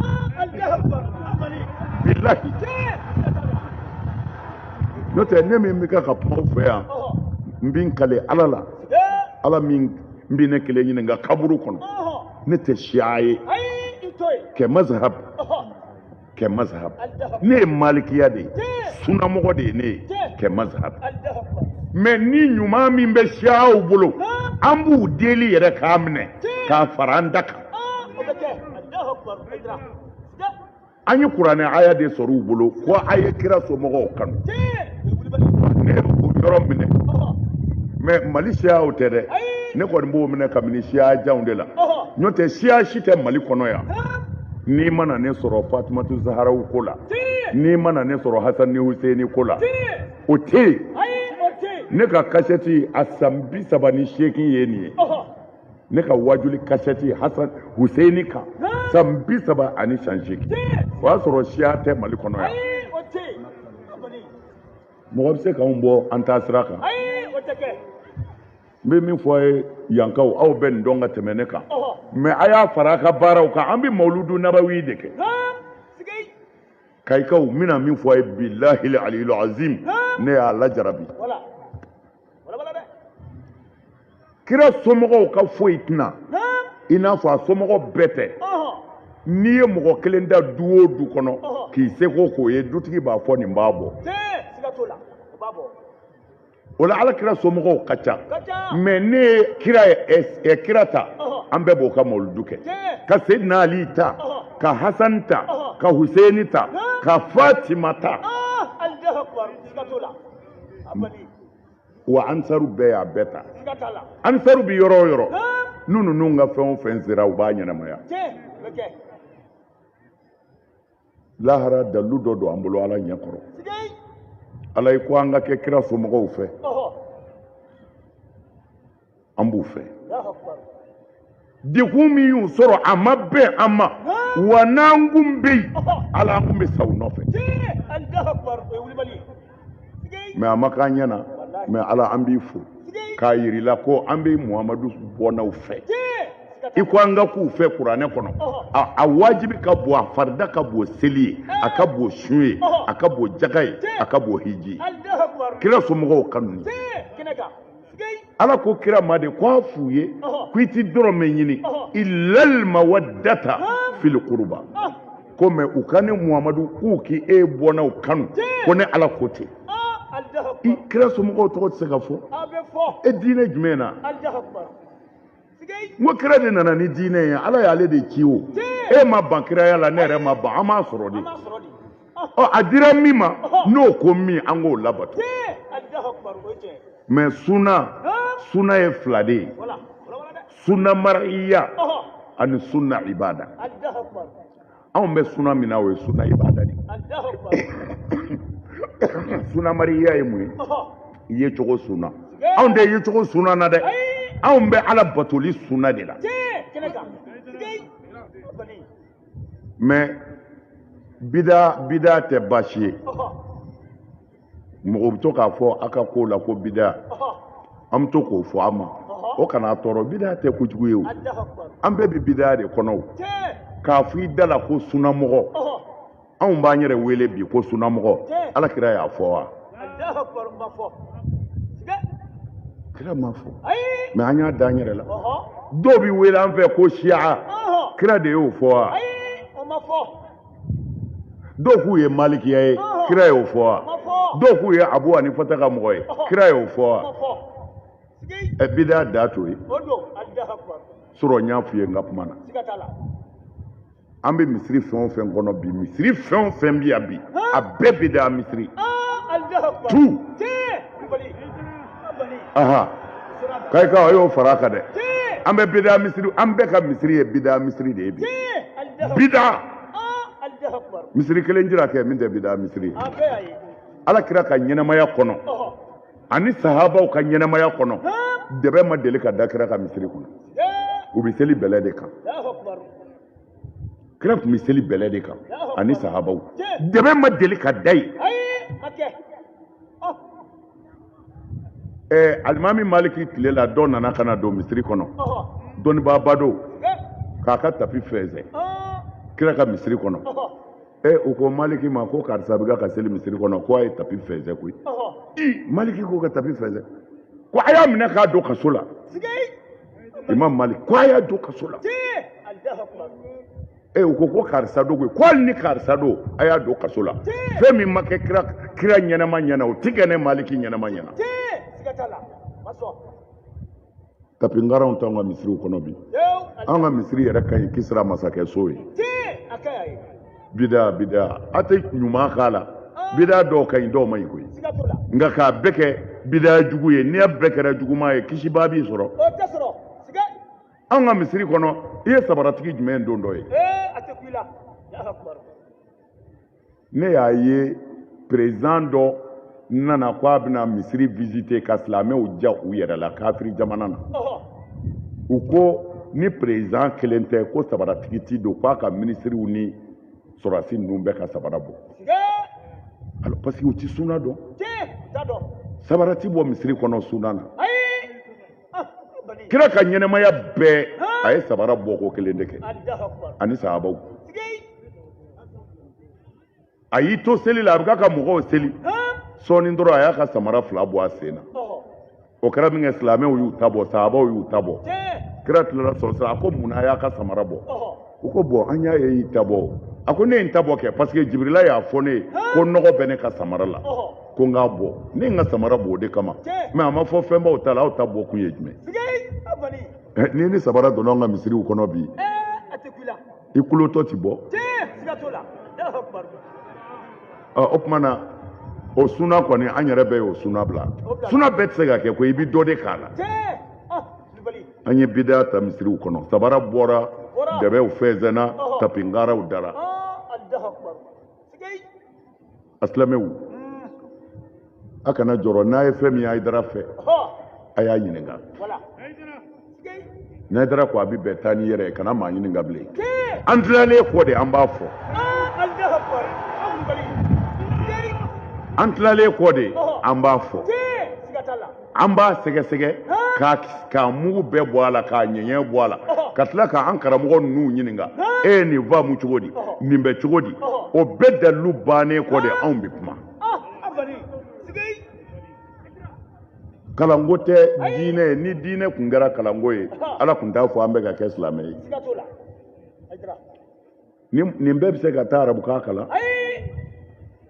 bilahi n'o tɛ ne min bɛ ka kumaw fɛ yan n bɛ n kale ala la ala min bɛ ne kelen ɲininka kaburu kɔnɔ ne tɛ siya ye kɛ mazhab ne ye malikiya de ye sunamɔgɔ de ye ne ye kɛ mazhab mais ni ɲuman min bɛ siyaw bolo an b'u deli yɛrɛ k'a minɛ k'a fara an da kan an ye kuranɛ aya de sɔrɔ u bolo ko a ye kira somɔgɔw kanu ne o yɔrɔ minɛ mais Mali siyaw tɛ dɛ ne kɔni b'o minɛ kabini siya janw de la n'o tɛ siya si tɛ Mali kɔnɔ yan n'i mana ne sɔrɔ Fatumatu Zaharaw ko la n'i mana ne sɔrɔ Hasan ni Huseini ko la o tɛ yen ne ka kasɛti a san 38 ye nin ye ne ka wajuli kasɛti Hasan Huseini kan san 38 o y'a sɔrɔ siya tɛ Mali kɔnɔ yan mɔgɔ bɛ se k'anw bɔ an taa sira kan n bɛ min fɔ a ye yankaw aw bɛ nin dɔn ka tɛmɛ ne kan mais a y'a fara a ka baaraw kan an bɛ mawuludu nabawi de kɛ kayikaw n bɛna min fɔ a ye bilahi aliyul azim ne y'a lajarabi kira somɔgɔw ka foyi tɛna i n'a fɔ a somɔgɔ bɛɛ tɛ n'i ye mɔgɔ kelen da du o du kɔnɔ k'i seko k'o ye dutigi b'a fɔ nin b'a bɔ o la Alakira somɔgɔw ka ca mais ne ye kira ta an bɛɛ b'o ka mawuludu kɛ ka Seydina Ali ta ka Hasan ta ka Huseini ta ka Fatima ta wa ansaru bɛɛ y'a bɛɛ ta ansaru bi yɔrɔ o yɔrɔ n'u ninnu ka fɛn o fɛn sera u b'a ɲɛnamaya lahara dalu dɔ don an bolo Ala ɲɛkɔrɔ Ala ko an ka kɛ kira somɔgɔw fɛ an b'u fɛ dekun min y'u sɔrɔ a ma bɛn an ma wa n'an kun bɛ yen Ala an kun bɛ sa u nɔfɛ mais a ma k'an ɲɛna mais Ala an b'i fo k'a yir'i ko an bɛ Muhamadu bɔnnaw fɛ i ko an ka k'u fɛ kuranɛ kɔnɔ a wajibi ka bon a farida ka bon seli ye a ka bon sun ye a ka bon jaga ye a ka bon hiji kira somɔgɔw kanu Ala ko kira ma de ko a f'u ye ko i ti dɔrɔmɛ ɲini illal mawaddata fil qurba Comme Ukane Muhammadu Uki e Bona Ukanu, Kone ala kote. I kira somo to segafo. E dine jmena. Mo kira de nana ni dine ya ala ya le de kiwo. E ma bankira ya la nere ma ba ama sorodi. Oh adira mima no komi ango labatu. Mais suna e flade. Suna mariya ani suna ibada. An bɛ suna min na o ye suna ibada de. Suna mariya ye mun ye? I ye cogo suna. Anw de ye cogo suna na dɛ. Anw bɛ ala batoli suna de la. Mais bida tɛ baasi ye. Mɔgɔ bɛ to k'a fɔ a ka ko la ko bida. An bɛ to k'o fɔ a ma. O kana tɔɔrɔ bida tɛ kojugu ye o. An bɛɛ bɛ bida de kɔnɔ o. K'a fɔ i da la ko sunamɔgɔ. Anw b'an yɛrɛ wele bi ko sunamɔgɔ. Ala kira y'a fɔ wa? Kira ma fɔ. Mais an y'a da an yɛrɛ la. Dɔw bɛ wele an fɛ ko siya. Kira de y'o fɔ wa? Dɔw k'u ye malikiya ye. Kira y'o fɔ wa? Dɔw k'u ye Abu Hanifata ka mɔgɔ ye. Kira y'o fɔ wa? Bida da to ye. Sɔrɔ n y'a f'i ye n ka kuma na. An bɛ misiri fɛn o fɛn kɔnɔ bi misiri fɛn o fɛn bɛ yan bi a bɛɛ bɛ da misiri. Tu. Aha. K'a ka o y'o fara a kan dɛ. An bɛ bida misiri an bɛɛ ka misiri ye bida misiri de ye bi. Bida. Misiri kelen jira kɛ min tɛ bida misiri. Ala kira ka ɲɛnamaya kɔnɔ ani sahabaw ka ɲɛnamaya kɔnɔ dɛbɛ ma deli ka da kira ka misiri kɔnɔ. U bɛ seli bɛlɛ de kan. Kira tun bɛ seli bɛlɛ de kan ani sahabaw. Dɛbɛ ma deli ka da yen. Alimami Maliki tile la dɔ nana ka na don misiri kɔnɔ. Dɔnnibaaba don k'a ka tapi fɛnsɛ. Kira ka misiri kɔnɔ. U ko Maliki ma ko karisa bɛ ka seli misiri kɔnɔ ko a ye tapi fɛnsɛ koyi. Maliki ko ka tapi fɛnsɛ. Ko a y'a minɛ k'a don kaso la. Imam Malik ko a y'a don kaso la. U ko karisa don koyi ko hali ni karisa don a y'a don kaso la. Fɛn min ma kɛ kira ɲɛnama ɲɛna o ti kɛ ne Maliki ɲɛnama ɲɛna. Tapi ngaraw t'anw ka misiriw kɔnɔ bi. An ka misiri yɛrɛ ka ɲi Kisira masakɛ so ye. Bida a tɛ ɲuman k'a la. Bida dɔw ka ɲi dɔw ma ɲi koyi. Nka k'a bɛɛ kɛ bida jugu ye n'i y'a bɛɛ kɛra juguman ye kisibaa b'i sɔrɔ. An ka misiri kɔnɔ i ye sabaratigi jumɛn don dɔ ye? Ne y'a ye président dɔ nana ko a bɛna misiri visiter ka silamɛw ja u yɛrɛ la kafiri jamana na. U ko ni président kelen tɛ ko sabaratigi t'i don k'a ka ministres ni sɔrɔdasi ninnu bɛɛ ka sabara bɔ. Alors parce que u ti suna dɔn. Sabarati bɔ misiri kɔnɔ suna na. Kira ka ɲɛnɛmaya bɛɛ a ye sabara bɔ ko kelen de kɛ ani sahabaw. A y'i to seli la a bɛ k'a ka mɔgɔw seli sɔɔni dɔrɔn a y'a ka samara fila bɔ a sen na. O kɛra min kɛ silamɛw y'u ta bɔ sahabaw y'u ta bɔ. Kira tilara sɔrɔ sisan a ko mun na a y'a ka samara bɔ? U ko bon an y'a ye i ta bɔ. A ko ne ye n ta bɔ kɛ parce que Jibirila y'a fɔ ne ye ko nɔgɔ bɛ ne ka samara la ko n k'a bɔ ne ye n ka samara bɔ o de kama mais a ma fɔ fɛn b'aw ta la aw ta bɔ kun ye jumɛn? Ni ni sabara donna anw ka misiriw kɔnɔ bi i kulotɔ ti bɔ. O tuma na o suna kɔni an yɛrɛ bɛɛ y'o suna bila suna bɛɛ tɛ se ka kɛ ko i bɛ dɔ de k'a la. An ye bida ta misiriw kɔnɔ sabara bɔra dɛbɛw fɛnsɛnna tapingaraw dara. Asilamɛw a kana jɔrɔ n'a ye fɛn min a ye dara fɛ a y'a ɲininka. N'a dara ko a bɛ bɛn taa ni yɛrɛ ye kana maa ɲininka bilen. An tilalen kɔ de an b'a fɔ. An tilalen kɔ de an b'a fɔ. An b'a sɛgɛsɛgɛ k'a mugu bɛɛ bɔ a la k'a ɲɛɲɛ bɔ a la ka tila k'an karamɔgɔ ninnu ɲininka e ye nin faamu cogo di nin bɛ cogo di o bɛɛ dalilu bannen kɔ de anw bɛ kuma. Kalanko tɛ diinɛ ye ni diinɛ tun kɛra kalanko ye Ala tun t'a fɔ an bɛ ka kɛ silamɛ ye. nin bɛɛ bɛ se ka taa arabukan kalan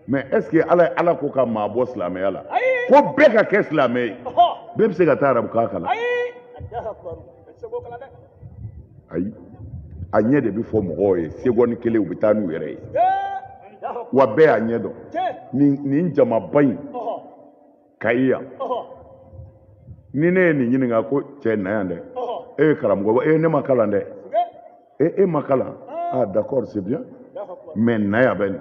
mais est ce que ala ko ka maa bɔ silamɛya la ko bɛɛ ka kɛ silamɛ ye bɛɛ bɛ se ka taa arabukan kalan ayi a ɲɛ de bɛ fɔ mɔgɔw ye seconde kelen u bɛ taa n'u yɛrɛ ye wa bɛɛ y'a ɲɛ dɔn nin jamaba in Kayi yan ni ne ye nin ɲininka ko cɛ na yan dɛ e ye karamɔgɔ ne ma kalan dɛ e ma kalan ah d'accord c'est bien mais na yan bɛ nin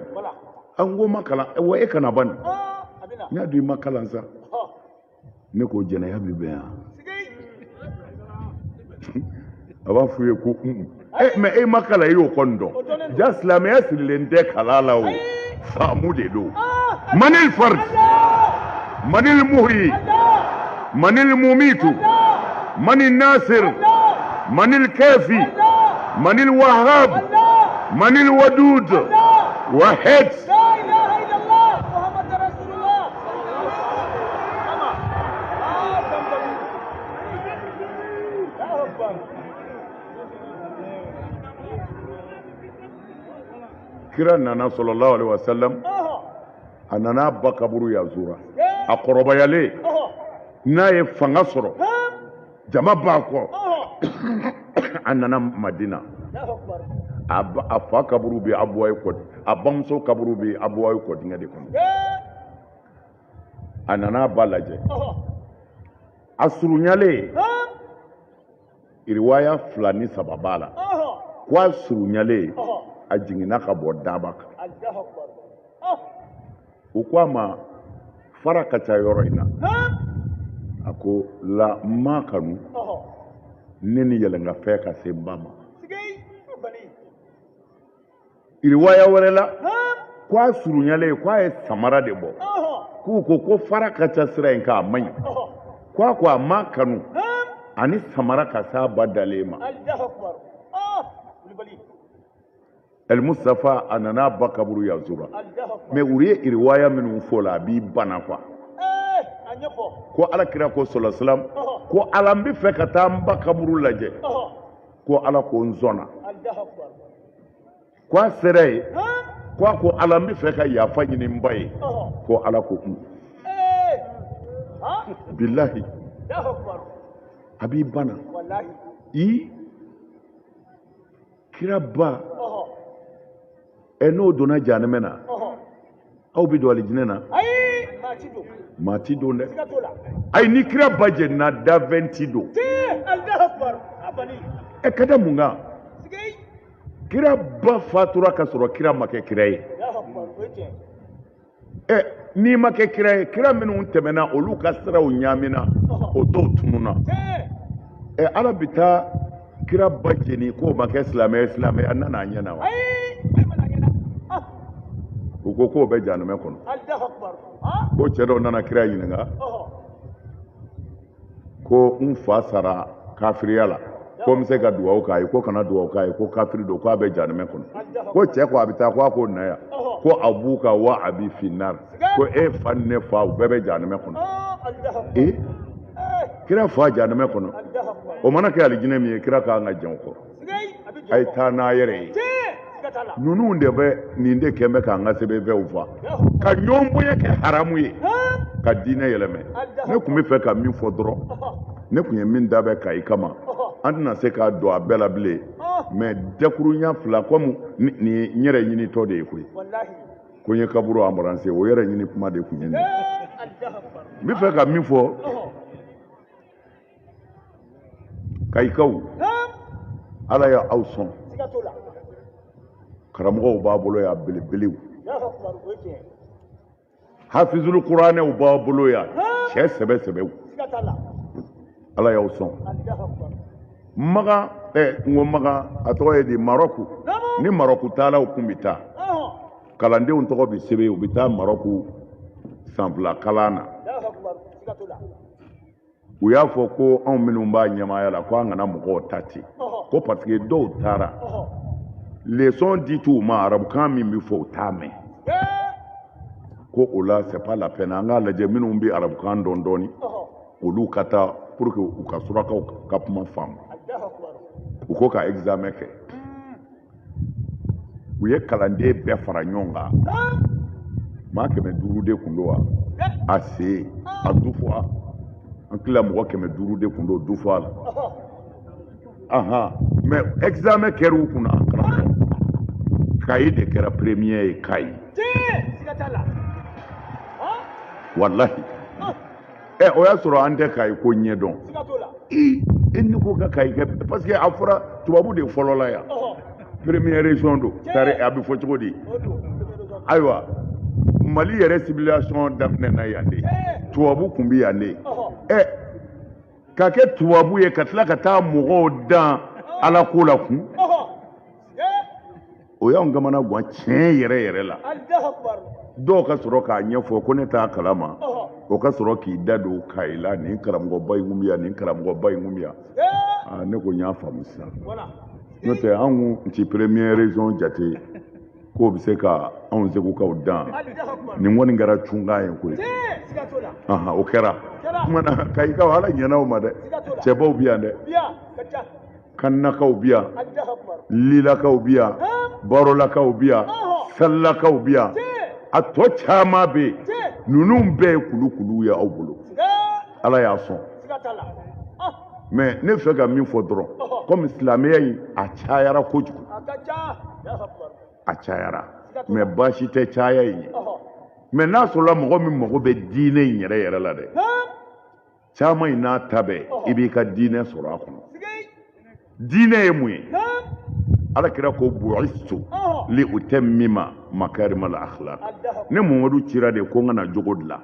an ko ma kalan wa e kana ban nin n y'a dɔn i ma kalan sa ne ko jɛnɛya bɛ bɛn yan a b'a f'u ye ko mais e ma kalan e y'o kɔni dɔn ja silamɛya sirilen tɛ kalan la o faamu de don manil fard manil muhyi manil mumitu manil nasir manil kafi manil wahhab manil wadud wahid kira nana sallallahu alaihi wasallam a nana ba kaburu yazura a kɔrɔbayalen n'a ye fanga sɔrɔ jama b'a kɔ a nana Madina a fa kaburu bɛ Abuwayi kɔ a bamuso kaburu bɛ Abuwayi kɔ dingɛ de kɔnɔ a nana ba lajɛ a surunyalen riwaya 2 ni 3 b'a la ko a surunyalen a jiginna ka bɔ daba kan u ko a ma fara ka ca yɔrɔ in na a ko la ma kanu ne ni yɛlɛngafɛ ka se n ba ma riwaya wɛrɛ la ko a surunyalen ko a ye samara de bɔ k'u ko fara ka ca sira in kan a man ɲi ko a ma kanu ani samara ka se a ba dalen ma El Mustafa a nana ba kaburu yazura mais u ye riwaya minnu fɔ la a b'i bana quoi ko ala kira ko sallallahu alaihi wasallam ko ala n bɛ fɛ ka taa n ba kaburu lajɛ ko ala ko n sɔnna ko a sera yen ko ala n bɛ fɛ ka yafa ɲini n ba ye ko ala ko bilahi a b'i bana kira ba n'o donna jahanɛmɛ na aw bɛ don alijinɛ na maa ti don dɛ ayi ni kira ba jɛnina da 20 ti don ka da mun kan kira ba fatura ka sɔrɔ kira ma kɛ kira ye n'i ma kɛ kira ye kira minnu tɛmɛna olu ka siraw ɲaamina o dɔw tununa ala bɛ taa kira ba jɛni k'o ma kɛ silamɛ a nana a ɲɛna wa u ko k'o bɛ jahanɛmɛ kɔnɔ ko cɛ dɔw nana kira ɲininka ko n fa sara kafiriya la ko n bɛ se ka dugawu k'a ye ko kana dugawu k'a ye ko kafiri don k'a bɛ jahanɛmɛ kɔnɔ ko cɛ ko a bɛ taa ko a ko na yan ko abuka wa abi finnar ko e fa ni ne fa u bɛɛ bɛ jahanɛmɛ kɔnɔ kira fa jahanɛmɛ kɔnɔ o mana kɛ alijinɛ min ye kira k'an ka jɛn o kɔrɔ a ye taa n'a yɛrɛ ye ninnu de bɛ nin de kɛn bɛ k'an ka sɛbɛnfɛnw fa ka ɲɔgɔn bonya kɛ haramu ye ka diinɛ yɛlɛmɛ ne tun bɛ fɛ ka min fɔ dɔrɔn ne tun ye min da bɛ Kayi kama an tɛna se k'a don a bɛɛ la bilen mais dakuruɲa 2 comme nin ye n yɛrɛ ɲinitɔ de ye koyi ko n ye kaburu embrasser o yɛrɛ ɲini kuma de tun ye nin n bɛ fɛ ka min fɔ Kayikaw ala y'aw sɔn karamɔgɔw b'a bolo yan belebelew hafizul kuranɛw b'a bolo yan cɛ sɛbɛsɛbɛw ala y'aw sɔn magan n ko magan a tɔgɔ ye di Marɔku ni Marɔku taalaw kun bɛ taa kalandenw tɔgɔ bɛ sɛbɛn u bɛ taa Marɔku sanfɛla kalan na u y'a fɔ ko anw minnu b'a ɲɛmaaya la ko an kana mɔgɔw ta ten ko parce que dɔw taara leçon dit u ma arabukan min bɛ fɔ u t'a mɛn ko o la c'est pas la peine an k'a lajɛ minnu bɛ arabukan dɔn dɔɔni olu ka taa pour que u ka surakaw ka kuma faamu u ko ka examen kɛ u ye kalanden bɛɛ fara ɲɔgɔn kan maa 500 de kun don wa a se a du fɔ an tila mɔgɔ 500 de kun don du fɔ a la mais examen kɛra u kunna karamɔgɔ Kayi de kɛra premier ye Kayi wallahi o y'a sɔrɔ an tɛ Kayi ko ɲɛdɔn e ni ko ka Kayi kɛ parce que a fɔra tubabu de fɔlɔ la yan première région don tari a bɛ fɔ cogo di ayiwa Mali yɛrɛ civilisation daminɛna yan de tubabu kun bɛ yan de ka kɛ tubabu ye ka tila ka taa mɔgɔw dan ala ko la kun o y'anw kamana gan tiɲɛ yɛrɛ yɛrɛ la dɔw ka sɔrɔ k'a ɲɛfɔ ko ne t'a kalama o ka sɔrɔ k'i da don Kayi la nin karamɔgɔba in kun bɛ yan nin karamɔgɔba in kun bɛ yan ne ko n y'a faamu sisan n'o tɛ anw kun ti première région jate k'o bɛ se ka anw segukaw dan nin kɔni kɛra cunkan ye koyi o kɛra kumana Kayikaw ala ɲɛna o ma dɛ cɛbaw bɛ yan dɛ kannakaw bɛ yan lilakaw bɛ yan barolakaw bɛ yan salilakaw bɛ yan a tɔ caman bɛ yen ninnu bɛɛ ye kulukuluw ye aw bolo ala y'a sɔn mais ne fɛ ka min fɔ dɔrɔn komi silamɛya in a cayara kojugu a cayara mais baasi tɛ caya in ye mais n'a sɔrɔla mɔgɔ min mago bɛ diinɛ in yɛrɛ yɛrɛ la dɛ caman in n'a ta bɛɛ i b'i ka diinɛ sɔrɔ a kɔnɔ diinɛ ye mun ye ala kira ko bu'istu li utammima makarimal akhlaq ne Mamadu cira de ko n kana jogo dilan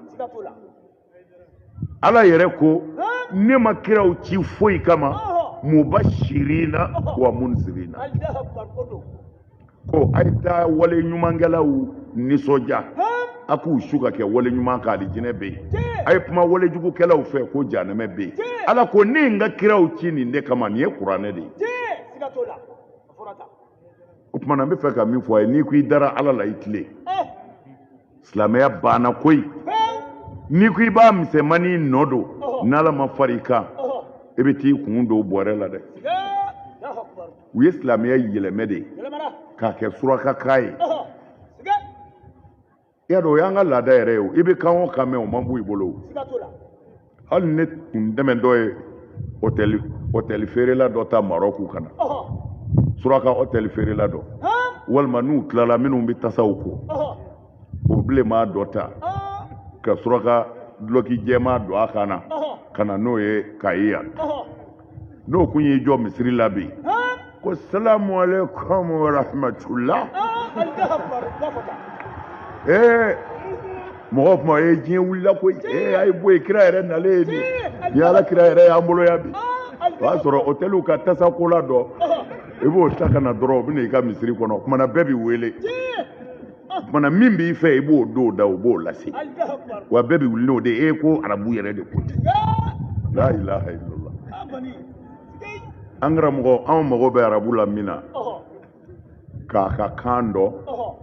ala yɛrɛ ko ne ma kiraw ci foyi kama mubashirina wa munzirina ko a ye taa wale ɲumankɛlaw nisɔndiya a k'u su ka kɛ wale ɲuman kan alijinɛ bɛ yen a ye kuma wale jugukɛlaw fɛ ko jahanɛmɛ bɛ yen ala ko ne ye n ka kiraw ci nin de kama nin ye kuranɛ de ye o tuma na n bɛ fɛ ka min fɔ a ye n'i ko i dara ala la i tile silamɛya banna koyi n'i ko i b'a misɛnmanin nɔ don n'ala ma fara i kan i bɛ t'i kun don bɔrɛ la dɛ u ye silamɛya yɛlɛmɛ de k'a kɛ surakakan ye y'a dɔn o y'an ka laada yɛrɛ ye o i bɛ kan o kan mɛn o man b'u i bolo hali ne tun dɛmɛ dɔ ye hôtel feerela dɔ ta Marɔku ka na suraka hôtel feerela dɔ walima n'u tilala minnu bɛ tasaw ko o bilenman dɔ ta ka suraka duloki jɛman don a kan na ka na n'o ye Kayi yan n'o kun y'i jɔ misiri la bi ko salamu alaikum wa rahmatulah mɔgɔ kuma ye diɲɛ wulila koyi a ye bɔ yen kira yɛrɛ nalen ye ni ala kira yɛrɛ y'an bolo yan bi o y'a sɔrɔ hôteliw ka tasakola dɔ i b'o ta ka na dɔrɔn o bɛ na i ka misiri kɔnɔ o kumana bɛɛ b'i wele o kumana min b'i fɛ i b'o don da o b'o lase wa bɛɛ b'i wuli n'o de ye ko arabu yɛrɛ de ko ten la ilaha illallah an karamɔgɔ anw mago bɛ arabu la min na k'a ka kan dɔn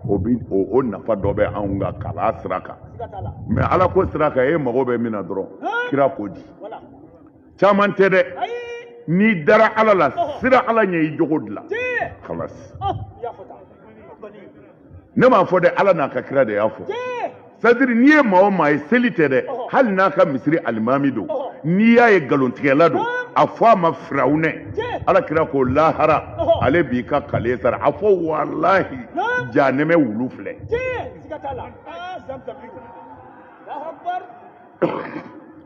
o nafa dɔ bɛ anw ka kalan sira kan mais ala ko sira kan e mago bɛ min na dɔrɔn kira k'o di caman tɛ dɛ n'i dara ala la sira ala ɲɛ i jogo dilan kalas ne m'a fɔ dɛ ala n'a ka kira de y'a fɔ c'est-à-dire n'i ye maa o maa ye seli tɛ dɛ hali n'a ka misiri alimami don n'i y'a ye nkalontigɛla don a fɔ a ma firawunɛ ala kira ko lahara ale b'i ka kale sara a fɔ walahi jahanɛmɛ wulu filɛ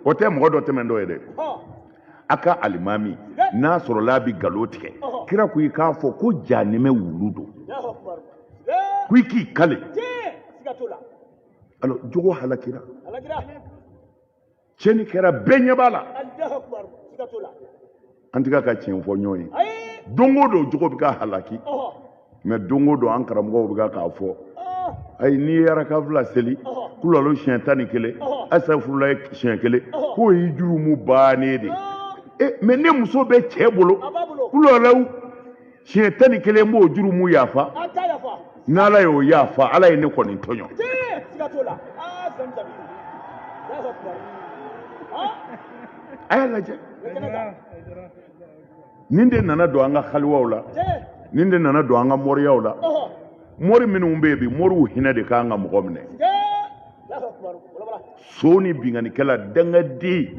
o tɛ mɔgɔ dɔ tɛmɛ dɔ ye dɛ a ka alimami n'a sɔrɔla a bɛ nkalon tigɛ kira ko i k'a fɔ ko jahanɛmɛ wulu don ko i k'i kale alors jogo halakira tiɲɛni kɛra bɛɛ ɲɛ b'a la an tɛ ka tiɲɛ fɔ ɲɔgɔn ye don o don jogo bɛ ka halaki mais don o don an karamɔgɔw bɛ k'a fɔ ayi n'i ye arakafila seli kulalo siɲɛ 11 asafurulayi siɲɛ 1 k'o y'i jurumu bannen de mais ne muso bɛ cɛ bolo kulalo siɲɛ 11 n b'o jurumu yafa n'ala y'o yafa ala ye ne kɔni tɔɲɔ a y'a lajɛ nin de nana don an ka haliwaw la nin de nana don an ka mɔriyaw la mori minnu bɛ bi moriw hinɛ de kan ka mɔgɔ minɛ so ni binganikɛla dangaden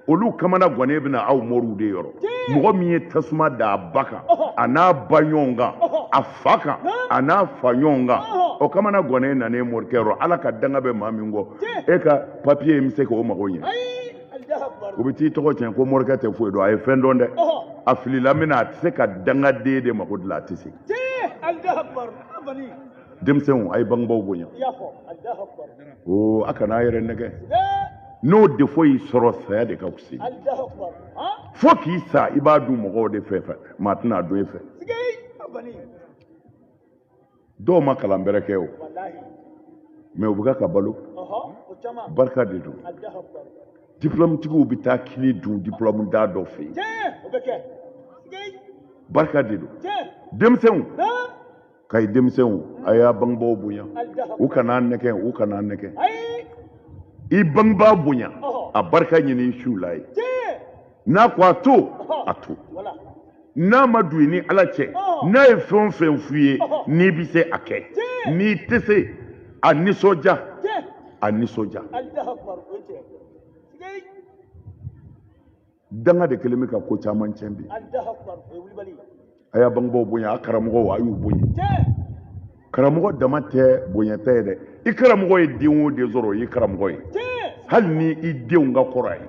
olu kamana gannen bɛna aw moriw de yɔrɔ mɔgɔ min ye tasuma d'a ba kan a n'a ba ɲɔgɔn kan a fa kan a n'a fa ɲɔgɔn kan o kamana gannen nanen morikɛ yɔrɔ ala ka danga bɛ maa min kɔ e ka papiye in bɛ se k'o mago ɲɛ o bɛ t'i tɔgɔ tiɲɛ ko morikɛ tɛ foyi dɔn a ye fɛn dɔn dɛ a filila min na a tɛ se ka dangaden de mago dilan a tɛ se denmisɛnw a ye bangebaaw bonya a kana a yɛrɛ nɛgɛ n'o defo y'i sɔrɔ saya de ka fisa fo k'i sa i b'a dun mɔgɔw de fɛ maa tɛna dun e fɛ dɔw ma kalan bɛrɛ kɛ o mɛ u bɛ ka balo barika de don diplômetigiw bɛ taa kini dun diplôme da dɔ fɛ yen barika de don denmisɛnw kayi denmisɛnw a y'a bangebaaw bonya u kana nɛgɛ u kana nɛgɛ i bangebaa bonya a barika ɲini i su la ye n'a ko a to a to n'a ma don i ni ala cɛ n'a ye fɛn o fɛn f'i ye n'i bɛ se a kɛ n'i tɛ se a nisɔndiya a nisɔndiya danga de kelen bɛ ka ko caman tiɲɛ bi a y'a bangebaaw bonya a karamɔgɔw a y'u bonya karamɔgɔ dama tɛ bonya tɛ ye dɛ i karamɔgɔ ye den o den sɔrɔ o y'i karamɔgɔ ye hali ni i denw ka kɔrɔ a ye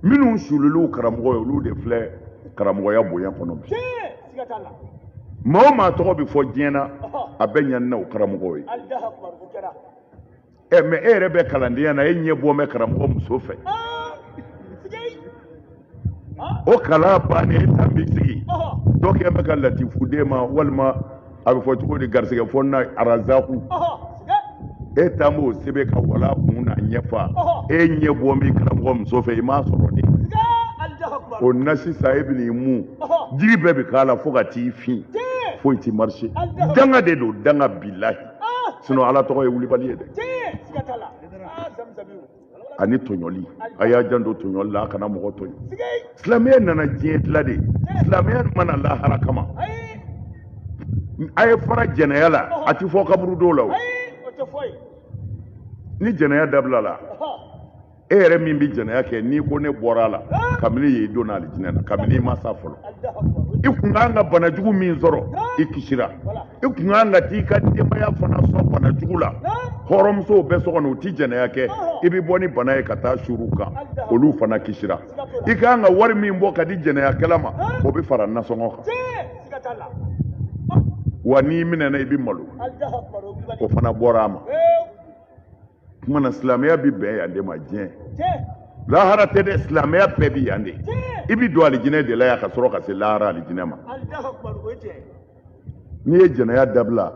minnu sululuw karamɔgɔ ye olu de filɛ karamɔgɔya bonya kɔnɔ bi maa o maa tɔgɔ bɛ fɔ diɲɛ na a bɛ ɲanina o karamɔgɔw ye mɛ e yɛrɛ bɛ kalandenya na e ɲɛ bɔ mɛ karamɔgɔ muso fɛ o kalan bannen e tan b'i sigi dɔ kɛ bɛ ka latifu den ma walima a bɛ fɔ cogo di garisɛgɛ fɔ na arazaku e tan b'o sɛbɛn ka wala kun na ɲɛfa e ɲɛ bɔ min karamɔgɔ muso fɛ i m'a sɔrɔ de o na sisan e bɛ n'i mun jigi bɛɛ bɛ k'a la fo ka t'i fin foyi t'i marché danga de don danga bilahi sinon ala tɔgɔ ye wulibali ye dɛ ani tɔɲɔli a y'a janto tɔɲɔli la a kana mɔgɔ tɔɲɔ silamɛya nana diɲɛ dilan de silamɛya mana lahara kama a ye fara jɛnɛya la a ti fɔ kaburu dɔw la o ni jɛnɛya dabila la e yɛrɛ min bɛ jɛnɛya kɛ n'i ko ne bɔra a la kabini ye i donna alijinɛ na kabini i ma sa fɔlɔ i kun kan ka bana jugu min sɔrɔ i kisira i kun kan ka t'i ka denbaya fana sɔn bana jugu la hɔrɔnmusow bɛ so kɔnɔ u ti jɛnɛya kɛ i bɛ bɔ ni bana ye ka taa suru kan olu fana kisira i kan ka wari min bɔ ka di jɛnɛyakɛla ma o bɛ fara nasɔngɔ kan wa n'i minɛna i bɛ malo o fana bɔra a ma kuma na silamɛya bɛ bɛn yan de ma diɲɛ lahara tɛ dɛ silamɛya bɛɛ bɛ yan de i bɛ don alijinɛ de la yan ka sɔrɔ ka se lahara alijinɛ ma n'i ye jɛnɛya dabila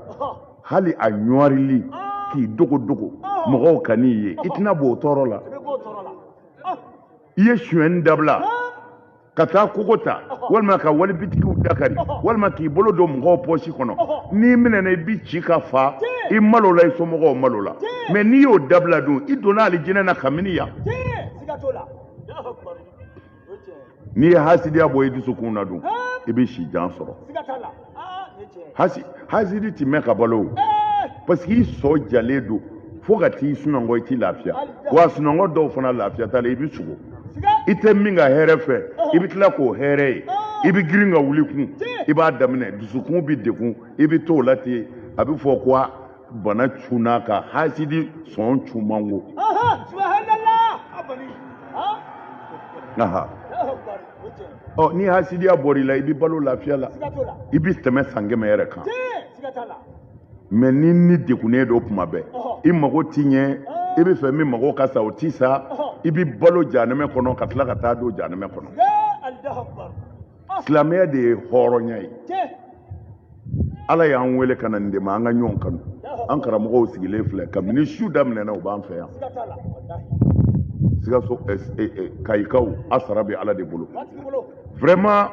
hali a ɲɔrili k'i dogo dogo mɔgɔw ka n'i ye i tɛna bɔ o tɔɔrɔ la i ye sonyɛni dabila ka taa kogo ta walima ka walibitigiw dakari walima k'i bolo don mɔgɔw pɔsi kɔnɔ n'i minɛna i bi ci ka fa i malo la i somɔgɔw malo la mɛ n'i y'o dabila dun i donna alijinɛ na kabini yan n'i ye hasidiya bɔ i dusukun na dun i bɛ si jan sɔrɔ hasidi ti mɛn ka balo o parce que i sɔ jalen don fo ka t'i sunɔgɔ i t'i lafiya wa sunɔgɔ dɔw fana lafiya t'a la i bɛ sogo i tɛ min ka hɛrɛ fɛ i bɛ tila k'o hɛrɛ ye i bɛ girin ka wuli kun i b'a daminɛ dusukun bɛ degun i bɛ t'o la ten a bɛ fɔ ko bana cunna ka hasidi sɔn cun man go ni hasidiya bɔr'i la i bɛ balo lafiya la i bɛ tɛmɛ san 100 yɛrɛ kan mɛ ni degunnen don tuma bɛɛ i mago t'i ɲɛ i bɛ fɛ min mago ka sa o t'i sa i bɛ balo jahanɛmɛ kɔnɔ ka tila ka taa don jahanɛmɛ kɔnɔ silamɛya de ye hɔrɔnya ye ala y'an wele ka na nin de ma an ka ɲɔgɔn kanu an karamɔgɔw sigilen filɛ kabini su daminɛna u b'an fɛ yan Sikaso kayikaw a sara bɛ ala de bolo vraiment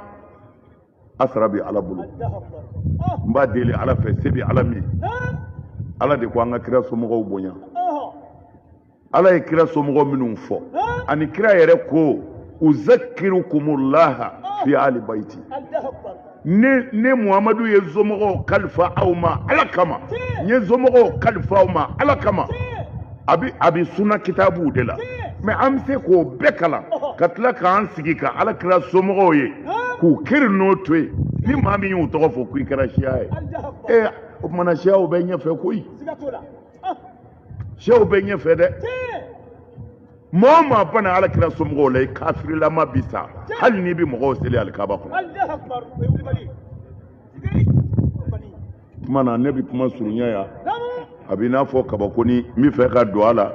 a sara bɛ ala bolo n b'a deli ala fɛ se bɛ ala min ala de ko an ka kira somɔgɔw bonya ala ye kira somɔgɔ minnu fɔ ani kira yɛrɛ ko uzakirukumulaha fi ali baiti ne Muhammadu ye zomogo kalifa aw ma Ala kama nye zomogo kalifa aw ma Ala kama abi sunna kitabu de la mais am se ko bekala katla kan sigi ka Ala kira zomogo ye ku kiri no twe ni mami yu to fo ku kira shiaye o mana shiawo be nya fe koyi shiawo be nya fe de mama bana Ala kira zomogo le kafiri la ma bisa hal ni bi mo sele al kaba ko mana ne bi kuma surunya ya abina fo kabakoni mi fe ka do ala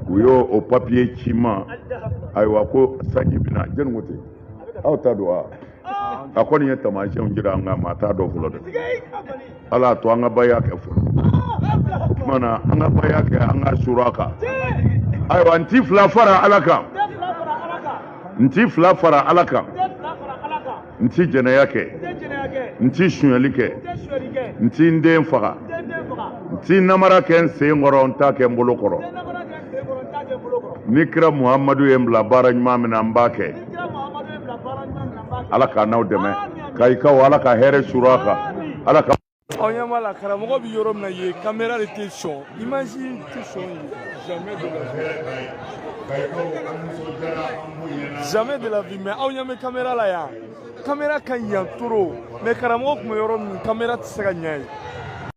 uyo o papier chima aywa ko sanyi bina jen wote aw ta do akoni yeta ma je ngira nga mata do fulo de ala to anga baya ke fu mana anga baya ke anga suraka aywa nti flafara alaka nti flafara alaka nti jena yake nti shunyali ke nti nden faga nti namara ken se ngoro nta ke mbolo koro nikra Muhammadu embla bara nyamina mbake alaka naw deme kay ka wala ka here suraka alaka Onyama la karamogo bi yorom na ye caméra de tension imagine tension jamais de la vie mais onyama caméra la ya caméra kan yan toro mais karamogo kuma yorom caméra tsega nyai